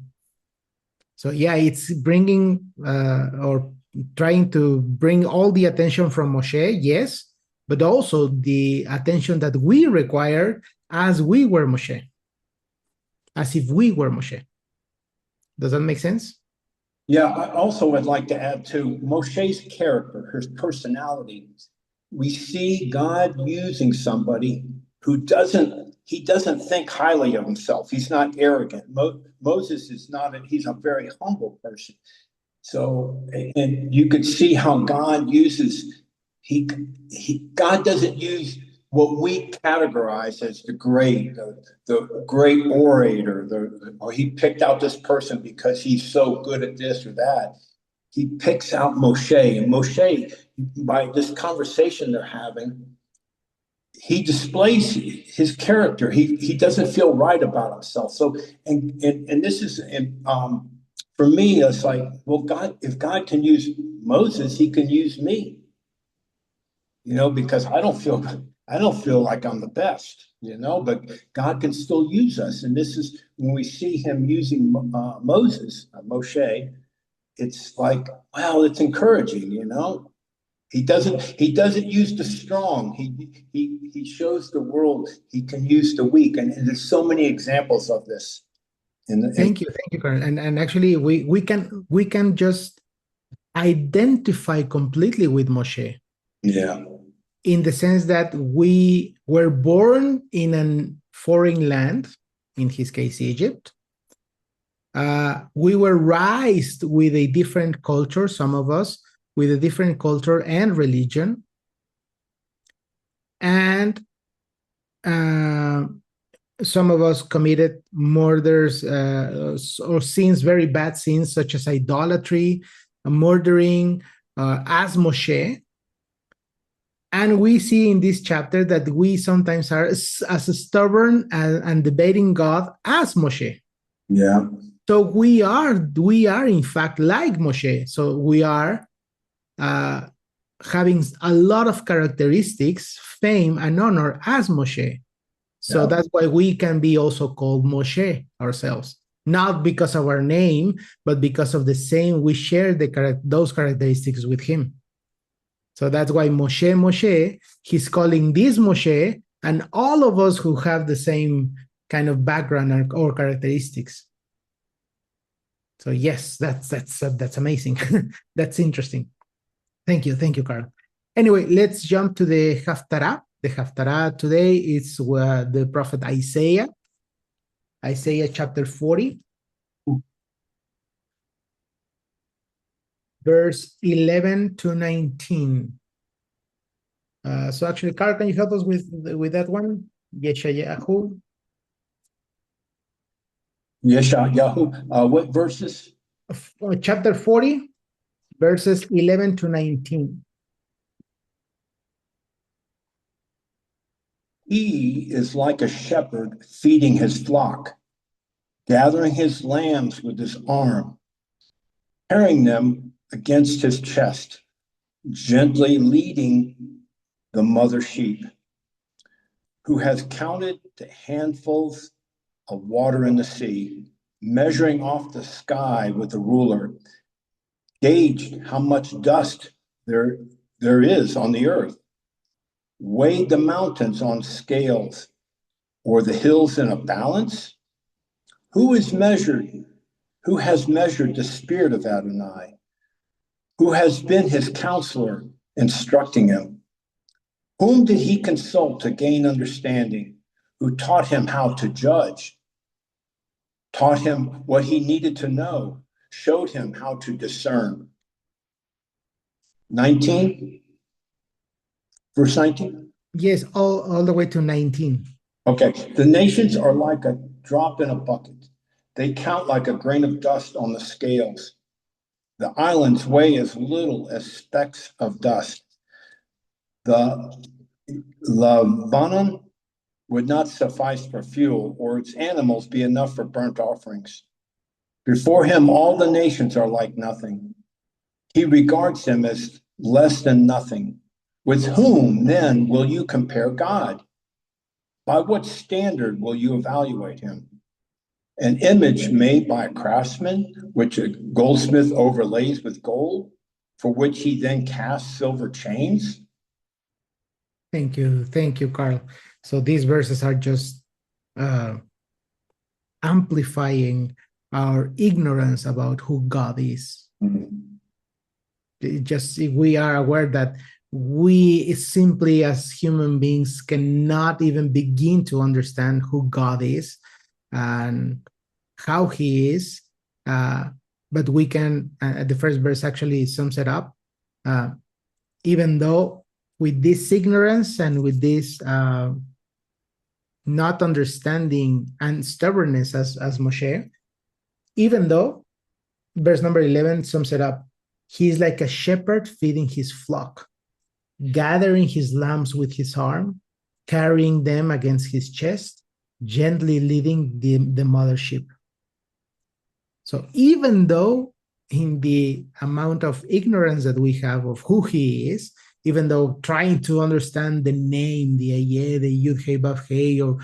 So it's bringing or trying to bring all the attention from Moshe, yes, but also the attention that we require as we were Moshe, as if we were Moshe. Does that make sense? Yeah, I also would like to add to Moshe's character, his personality. We see God using somebody who doesn't think highly of himself. He's not arrogant. Moses is not, he's a very humble person. So, and you could see how God uses, God doesn't use what we categorize as the great orator, or he picked out this person because he's so good at this or that. He picks out Moshe, and Moshe, by this conversation they're having, he displays his character. He doesn't feel right about himself. So, and this is, for me, it's like, well, if God can use Moses, He can use me. Because I don't feel like I'm the best. But God can still use us, and this is when we see Him using Moshe. It's like, wow, it's encouraging. He doesn't use the strong. He shows the world He can use the weak, and there's so many examples of this. Thank you, Karen. And actually, we can just identify completely with Moshe. Yeah. In the sense that we were born in a foreign land, in his case, Egypt. We were raised with a different culture, some of us, with a different culture and religion. And some of us committed murders or sins, very bad sins, such as idolatry, murdering, as Moshe. And we see in this chapter that we sometimes are as stubborn and debating God as Moshe. Yeah. So we are in fact like Moshe. So we are having a lot of characteristics, fame, and honor as Moshe. So that's why we can be also called Moshe ourselves, not because of our name, but because of the same, we share those characteristics with him. So that's why Moshe, he's calling this Moshe, and all of us who have the same kind of background or characteristics. So yes, that's amazing. That's interesting. Thank you, Carl. Anyway, let's jump to the Haftarah. The Haftarah today is the prophet Isaiah chapter 40, verse 11 to 19. So actually, Carl, can you help us with that one? Yeshayahu. Yeshayahu. What verses? Chapter 40, verses 11 to 19. He is like a shepherd feeding his flock, gathering his lambs with his arm, carrying them against his chest, gently leading the mother sheep, who has counted the handfuls of water in the sea, measuring off the sky with a ruler, gauged how much dust there is on the earth, weighed the mountains on scales, or the hills in a balance? Who has measured the spirit of Adonai? Who has been his counselor, instructing him? Whom did he consult to gain understanding? Who taught him how to judge? Taught him what he needed to know, showed him how to discern. 19? Verse 19? Yes, all the way to 19. Okay. The nations are like a drop in a bucket. They count like a grain of dust on the scales. The islands weigh as little as specks of dust. The Lebanon would not suffice for fuel, or its animals be enough for burnt offerings. Before him, all the nations are like nothing. He regards them as less than nothing. With whom then will you compare God? By what standard will you evaluate him? An image made by a craftsman, which a goldsmith overlays with gold, for which he then casts silver chains? Thank you, Carl. So these verses are just amplifying our ignorance about who God is. We are aware that we simply as human beings cannot even begin to understand who God is and how he is, but we can, the first verse actually sums it up, even though with this ignorance and with this not understanding and stubbornness as Moshe, even though, verse number 11 sums it up, he is like a shepherd feeding his flock, gathering his lambs with his arm, carrying them against his chest, gently leading the mother sheep. So even though in the amount of ignorance that we have of who he is, even though trying to understand the name, the Ayeh, the Yud Hey Vav Hey, or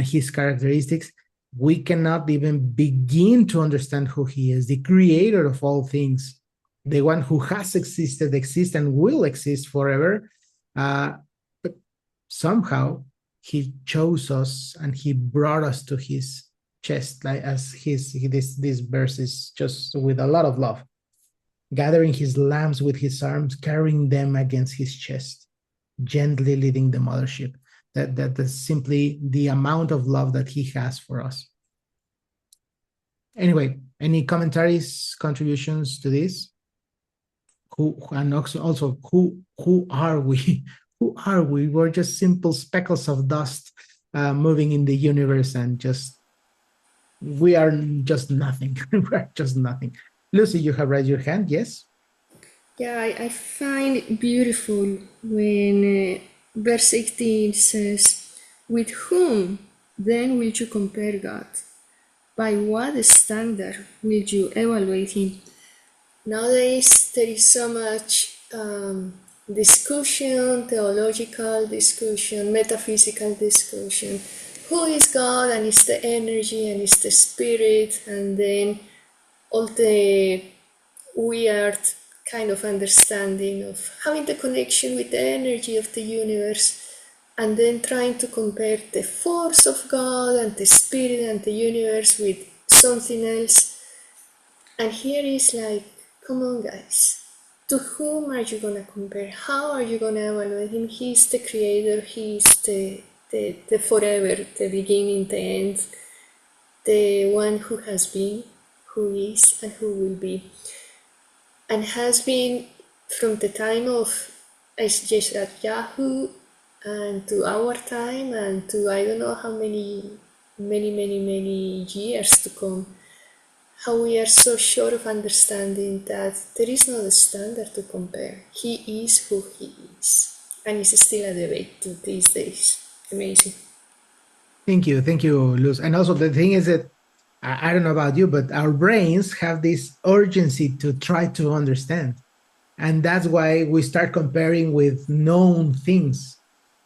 his characteristics, we cannot even begin to understand who he is, the creator of all things, the one who has existed, exists, and will exist forever. But somehow he chose us and he brought us to his chest, like as this verse is just with a lot of love, gathering his lambs with his arms, carrying them against his chest, gently leading the mother sheep. That is simply the amount of love that he has for us. Anyway, any commentaries, contributions to this? And also who are we? Who are we? We're just simple speckles of dust moving in the universe, and we are just nothing. We're just nothing. Lucy, you have raised your hand. Yes. Yeah, I find it beautiful when verse 18 says, "With whom then will you compare God? By what standard will you evaluate him?" Nowadays, there is so much discussion, theological discussion, metaphysical discussion. Who is God? And it's the energy, and it's the spirit, and then all the weird kind of understanding of having the connection with the energy of the universe, and then trying to compare the force of God and the spirit and the universe with something else. And here is like, come on, guys. To whom are you going to compare? How are you going to evaluate him? He's the creator, he's the forever, the beginning, the end, the one who has been, who is, and who will be. And has been from the time of Yahoo and to our time and to I don't know how many years to come. How we are so short of understanding that there is no standard to compare. He is who he is. And it's still a debate to these days. Amazing. Thank you, Luz. And also the thing is that I don't know about you, but our brains have this urgency to try to understand. And that's why we start comparing with known things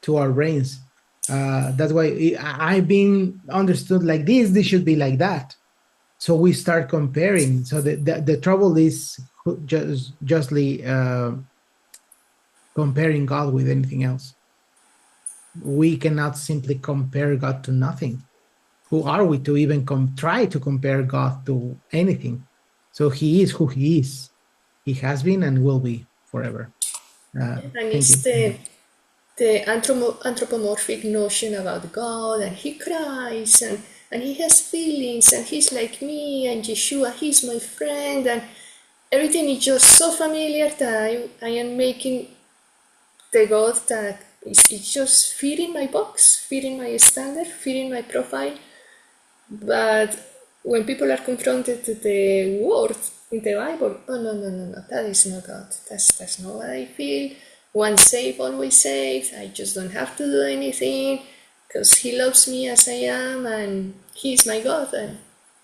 to our brains. That's why I've been understood like this should be like that. So we start comparing. So the trouble is justly comparing God with anything else. We cannot simply compare God to nothing. Who are we to even try to compare God to anything? So he is who he is. He has been and will be forever. And Thank it's you. the anthropomorphic notion about God, and he cries, and he has feelings, and he's like me, and Yeshua, he's my friend, and everything is just so familiar that I am making the God that is just fitting my box, fitting my standard, fitting my profile. But when people are confronted to the word in the Bible, oh no, that is not God. That's not what I feel. Once saved, always saved. I just don't have to do anything because He loves me as I am, and He's my God. And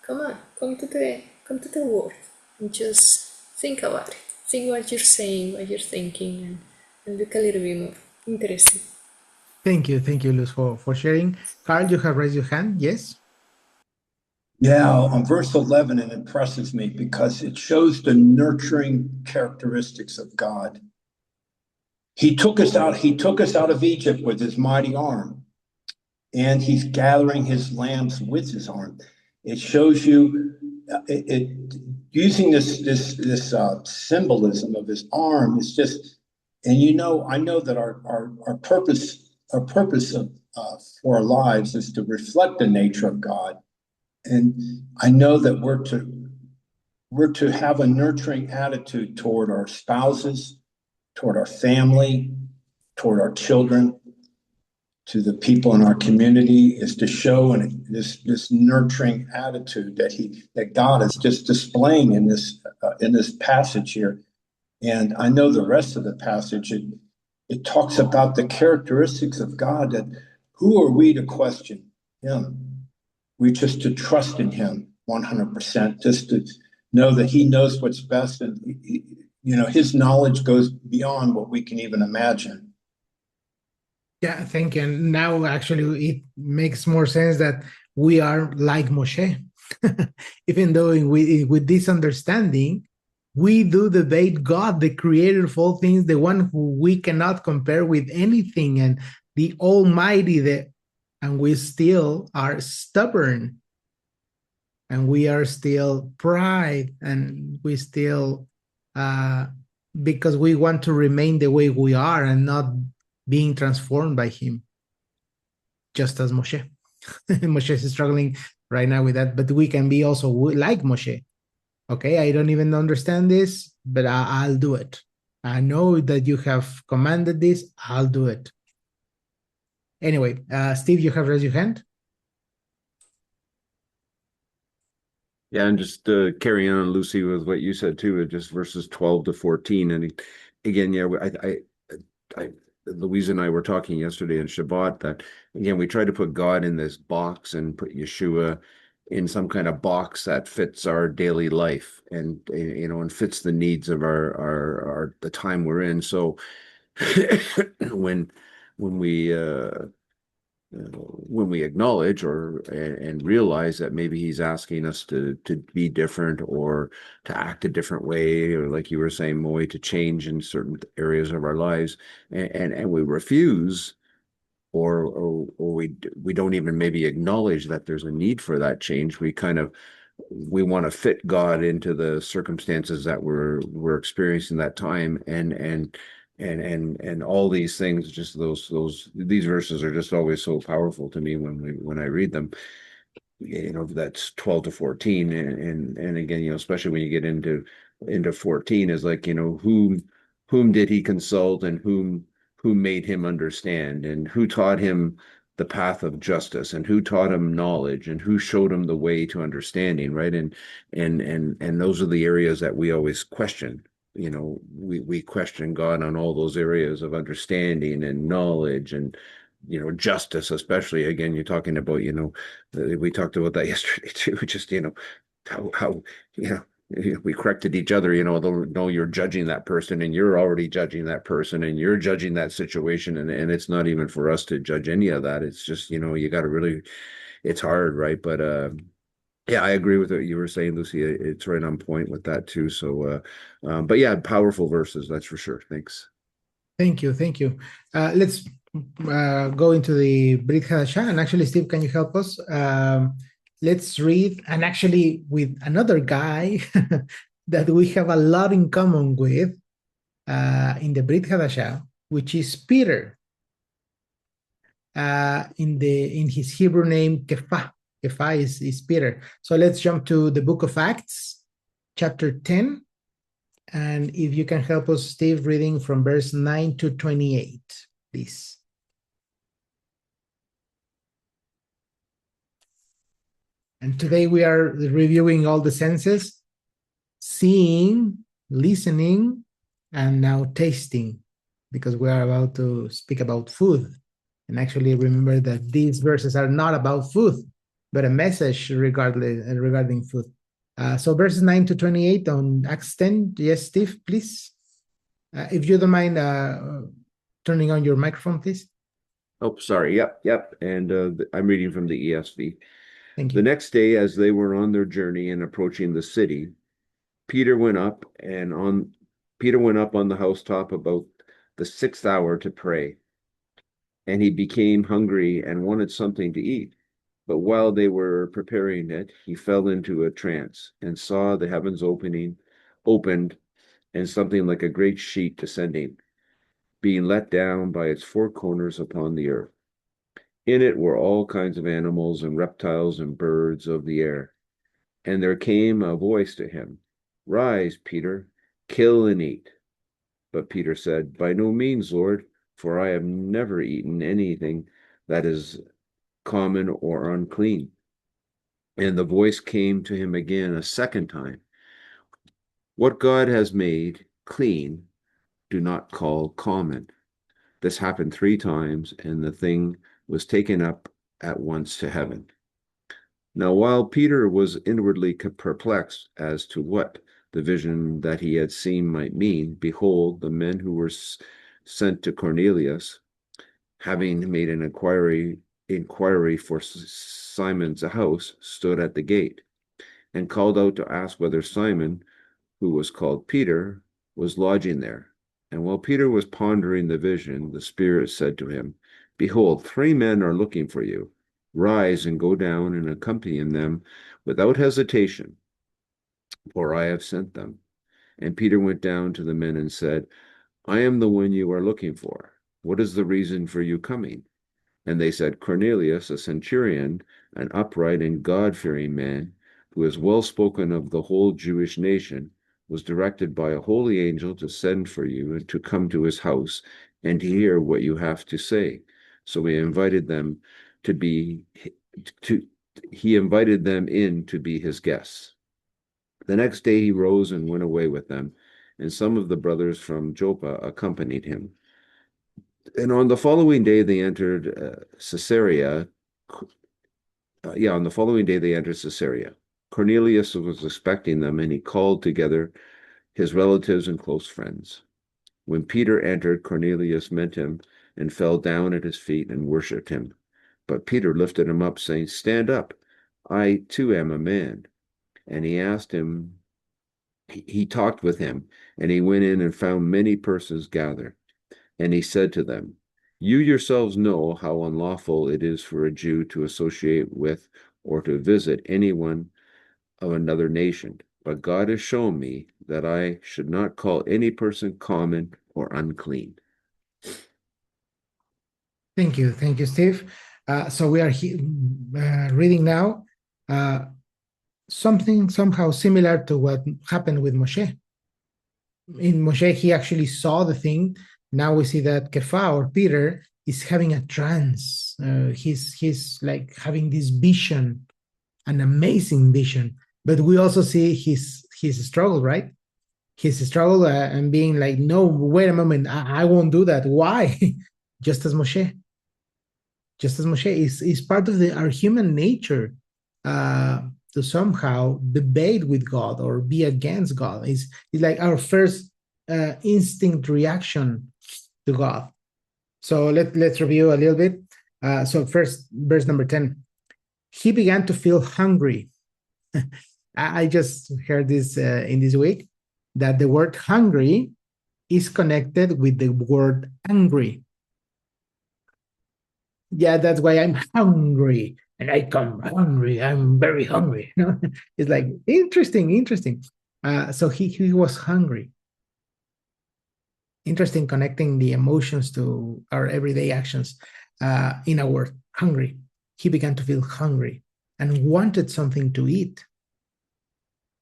come on, come to the word and just think about it. Think what you're saying, what you're thinking, and look a little bit more. Interesting. Thank you, Luz, for sharing. Carl, you have raised your hand. Yes. Yeah, on verse 11, it impresses me because it shows the nurturing characteristics of God. He took us out of Egypt with his mighty arm, and he's gathering his lambs with his arm. It shows you using this symbolism of his arm is just, and I know that our purpose of for our lives is to reflect the nature of God. And I know that we're to have a nurturing attitude toward our spouses, toward our family, toward our children, to the people in our community, is to show this nurturing attitude that God is just displaying in this passage here. And I know the rest of the passage, it talks about the characteristics of God, that who are we to question him? We just to trust in him 100%, just to know that he knows what's best, and his knowledge goes beyond what we can even imagine. Yeah, thank you. And now actually it makes more sense that we are like Moshe. Even though with this understanding, we do debate God, the creator of all things, the one who we cannot compare with anything, and the Almighty, and we still are stubborn, and we are still pride, and we still because we want to remain the way we are and not being transformed by him. just as Moshe. Moshe is struggling right now with that, but we can be also like Moshe. Okay, I don't even understand this, but I'll do it. I know that you have commanded this, I'll do it. Anyway, Steve, you have raised your hand. Yeah, and just carrying on, Lucy, with what you said too, just verses 12 to 14. And again, yeah, Louise and I were talking yesterday in Shabbat that, again, we try to put God in this box and put Yeshua in some kind of box that fits our daily life and, and fits the needs of our the time we're in. So when we when we acknowledge and realize that maybe he's asking us to be different or to act a different way, or like you were saying, Moy, to change in certain areas of our lives, and we refuse, or we don't even maybe acknowledge that there's a need for that change. We want to fit God into the circumstances that we're experiencing that time, and all these things. Just these verses are just always so powerful to me when I read them. That's 12 to 14, and again, especially when you get into 14, is like, whom did he consult, and who made him understand, and who taught him the path of justice, and who taught him knowledge, and who showed him the way to understanding, right? And those are the areas that we always question. We question God on all those areas of understanding and knowledge and justice. Especially, again, you're talking about, we talked about that yesterday too, just how we corrected each other, no, you're judging that person, and you're already judging that person, and you're judging that situation, and it's not even for us to judge any of that. It's just, you got to really, it's hard, right? But yeah, I agree with what you were saying, Lucy. It's right on point with that too. So but yeah, powerful verses, that's for sure. Thanks. Thank you. Let's go into the Brit Hadashah. And actually, Steve, can you help us? Let's read, and actually with another guy that we have a lot in common with in the Brit Hadashah, which is Peter. In his Hebrew name, Kephah. Kephah is Peter. So let's jump to the book of Acts, chapter 10. And if you can help us, Steve, reading from verse 9 to 28, please. And today we are reviewing all the senses: seeing, listening, and now tasting, because we are about to speak about food. And actually remember that these verses are not about food, but a message regarding food. So verses 9 to 28 on Acts 10. Yes, Steve, please. If you don't mind turning on your microphone, please. Oh, sorry. Yep. And I'm reading from the ESV. Thank you. The next day, as they were on their journey and approaching the city, Peter went up on the housetop about the 6th hour to pray. And he became hungry and wanted something to eat. But while they were preparing it, he fell into a trance and saw the heavens opened, and something like a great sheet descending, being let down by its four corners upon the earth. In it were all kinds of animals and reptiles and birds of the air. And there came a voice to him, "Rise, Peter, kill and eat." But Peter said, "By no means, Lord, for I have never eaten anything that is common or unclean." And the voice came to him again a second time, "What God has made clean, do not call common." This happened 3 times, and the thing was taken up at once to heaven. Now, while Peter was inwardly perplexed as to what the vision that he had seen might mean, behold, the men who were sent to Cornelius, having made an inquiry for Simon's house, stood at the gate, and called out to ask whether Simon, who was called Peter, was lodging there. And while Peter was pondering the vision, the Spirit said to him, "Behold, 3 men are looking for you. Rise and go down and accompany them without hesitation, for I have sent them." And Peter went down to the men and said, "I am the one you are looking for. What is the reason for you coming?" And they said, Cornelius, a centurion, an upright and God-fearing man, who is well spoken of the whole Jewish nation, was directed by a holy angel to send for you and to come to his house and to hear what you have to say. So he invited them in to be his guests. The next day he rose and went away with them, and some of the brothers from Joppa accompanied him. And on the following day they entered Caesarea. On the following day they entered Caesarea. Cornelius was expecting them, and he called together his relatives and close friends. When Peter entered, Cornelius met him and fell down at his feet and worshipped him. But Peter lifted him up, saying, Stand up, I too am a man. And he talked with him, and he went in and found many persons gathered. And he said to them, You yourselves know how unlawful it is for a Jew to associate with or to visit anyone of another nation. But God has shown me that I should not call any person common or unclean. Thank you, Steve. So we are reading now something somehow similar to what happened with Moshe. In Moshe, he actually saw the thing. Now we see that Kepha, or Peter, is having a trance. He's like having this vision, an amazing vision. But we also see his struggle, right? His struggle and being like, no, wait a moment, I won't do that. Why? Just as Moshe is part of our human nature to somehow debate with God or be against God. It's like our first instinct reaction to God. So let's review a little bit. So first, verse number 10. He began to feel hungry. I just heard this in this week, that the word hungry is connected with the word angry. Yeah, that's why I'm hungry. And I come hungry. I'm very hungry. It's like interesting. So he was hungry. Interesting, connecting the emotions to our everyday actions. In a word, hungry. He began to feel hungry and wanted something to eat.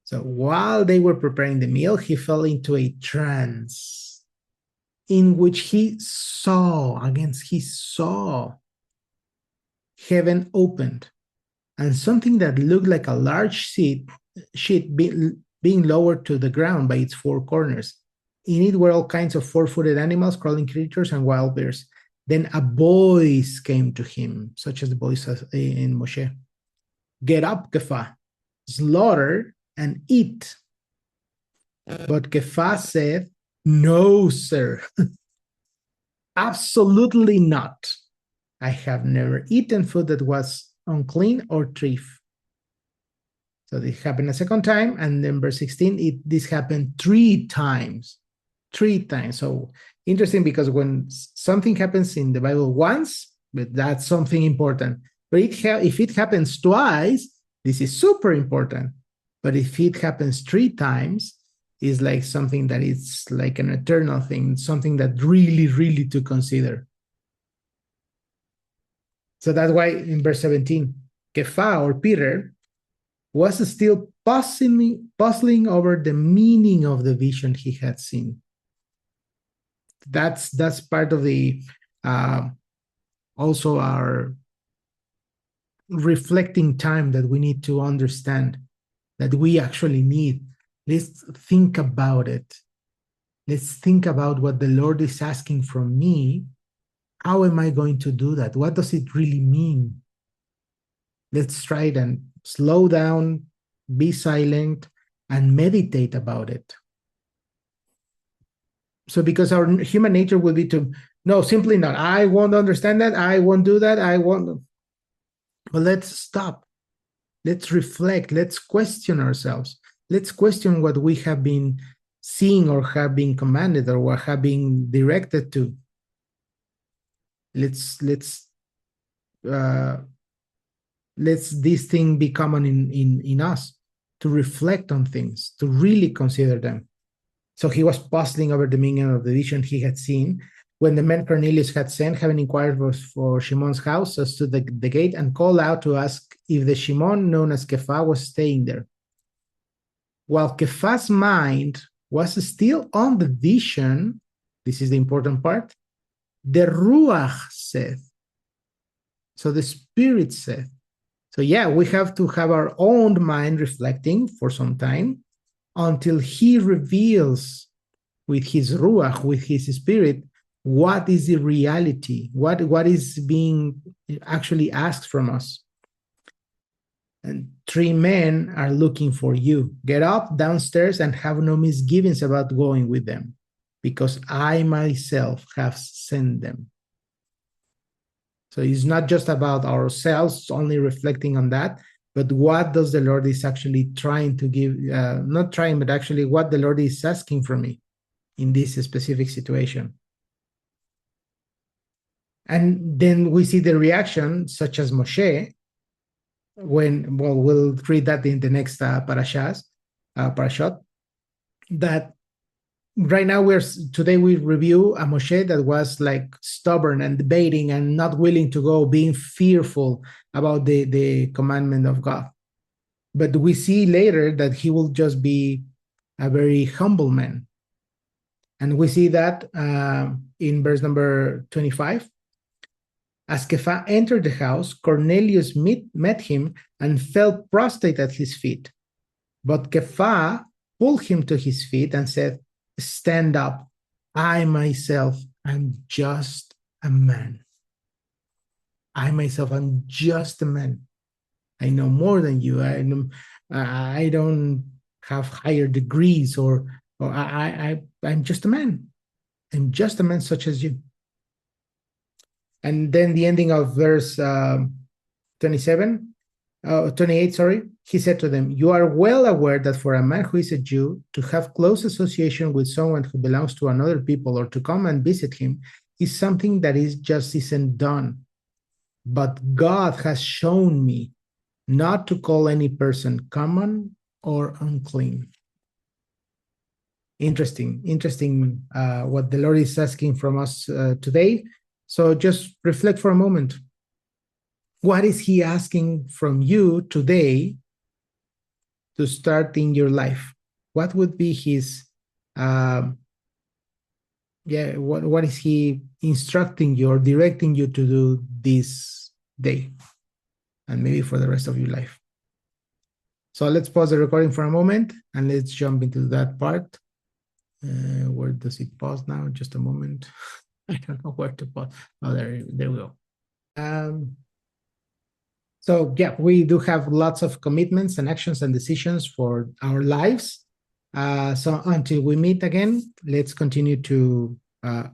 So while they were preparing the meal, he fell into a trance in which he saw heaven opened, and something that looked like a large sheet being lowered to the ground by its four corners. In it were all kinds of four-footed animals, crawling creatures, and wild beasts. Then a voice came to him, such as the voice in Moshe. Get up, Kepha, slaughter and eat. But Kepha said, no, sir. Absolutely not. I have never eaten food that was unclean or treif. So this happened a second time, and then verse 16, this happened 3 times. 3 times. So interesting, because when something happens in the Bible once, but that's something important. But if it happens twice, this is super important. But if it happens 3 times, it's like something that is like an eternal thing, something that really to consider. So that's why in verse 17, Kepha, or Peter, was still puzzling over the meaning of the vision he had seen. That's part of the also our reflecting time that we need to understand, that we actually need. Let's think about it. Let's think about what the Lord is asking from me. How am I going to do that? What does it really mean? Let's try it and slow down, be silent, and meditate about it. So because our human nature will be to, no, simply not. I won't understand that. I won't do that. I won't. But let's stop. Let's reflect. Let's question ourselves. Let's question what we have been seeing or have been commanded or what have been directed to. Let's this thing be common in us, to reflect on things, to really consider them. So he was puzzling over the meaning of the vision he had seen, When the man Cornelius had sent, having inquired for Shimon's house, stood at the gate and called out to ask if the Shimon known as Kepha was staying there. While Kepha's mind was still on the vision, this is the important part, the Ruach said. So the Spirit said. So yeah, we have to have our own mind reflecting for some time until he reveals with his Ruach, with his Spirit, what is the reality, what is being actually asked from us. And 3 men are looking for you. Get up downstairs and have no misgivings about going with them, because I myself have sent them. So it's not just about ourselves, only reflecting on that, but what does the Lord is actually trying to give, not trying, but actually what the Lord is asking from me in this specific situation. And then we see the reaction, such as Moshe, when, well, we'll read that in the next parashah, that right now today we review a Moshe that was like stubborn and debating and not willing to go, being fearful about the commandment of God. But we see later that he will just be a very humble man. And we see that in verse number 25. As Kepha entered the house, Cornelius met him and fell prostrate at his feet. But Kepha pulled him to his feet and said, "Stand up. I myself am just a man. I myself am just a man. I know more than you. I don't have higher degrees, or I'm just a man. I'm just a man such as you." And then the ending of verse 28, he said to them, "You are well aware that for a man who is a Jew, to have close association with someone who belongs to another people or to come and visit him is something that isn't done. But God has shown me not to call any person common or unclean." Interesting what the Lord is asking from us today. So just reflect for a moment. What is he asking from you today to start in your life? What would be his, what is he instructing you or directing you to do this day? And maybe for the rest of your life. So let's pause the recording for a moment and let's jump into that part. Where does it pause now? Just a moment. I don't know where to pause. Oh, there we go. So yeah, we do have lots of commitments and actions and decisions for our lives. So until we meet again, let's continue to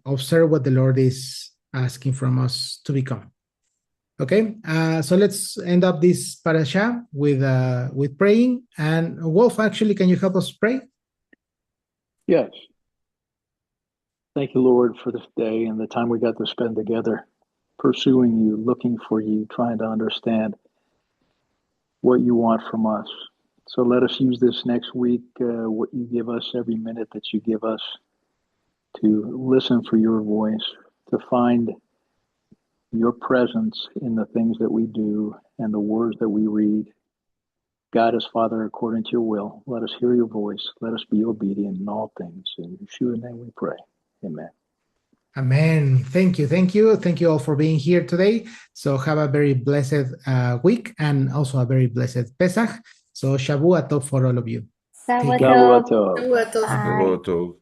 observe what the Lord is asking from us to become. Okay, so let's end up this parasha with praying. And Wolf, actually, can you help us pray? Yes. Thank you, Lord, for this day and the time we got to spend together, pursuing you, looking for you, trying to understand what you want from us. So let us use this next week, what you give us, every minute that you give us, to listen for your voice, to find your presence in the things that we do and the words that we read. Guide us, Father, according to your will. Let us hear your voice. Let us be obedient in all things. In Yeshua's name we pray. Amen. Amen. Thank you. Thank you. Thank you all for being here today. So have a very blessed week and also a very blessed Pesach. So Shavua Tov for all of you. Shabbat Shabbat Tov. Tov. Shabbat Tov. Bye. Hello, Tov.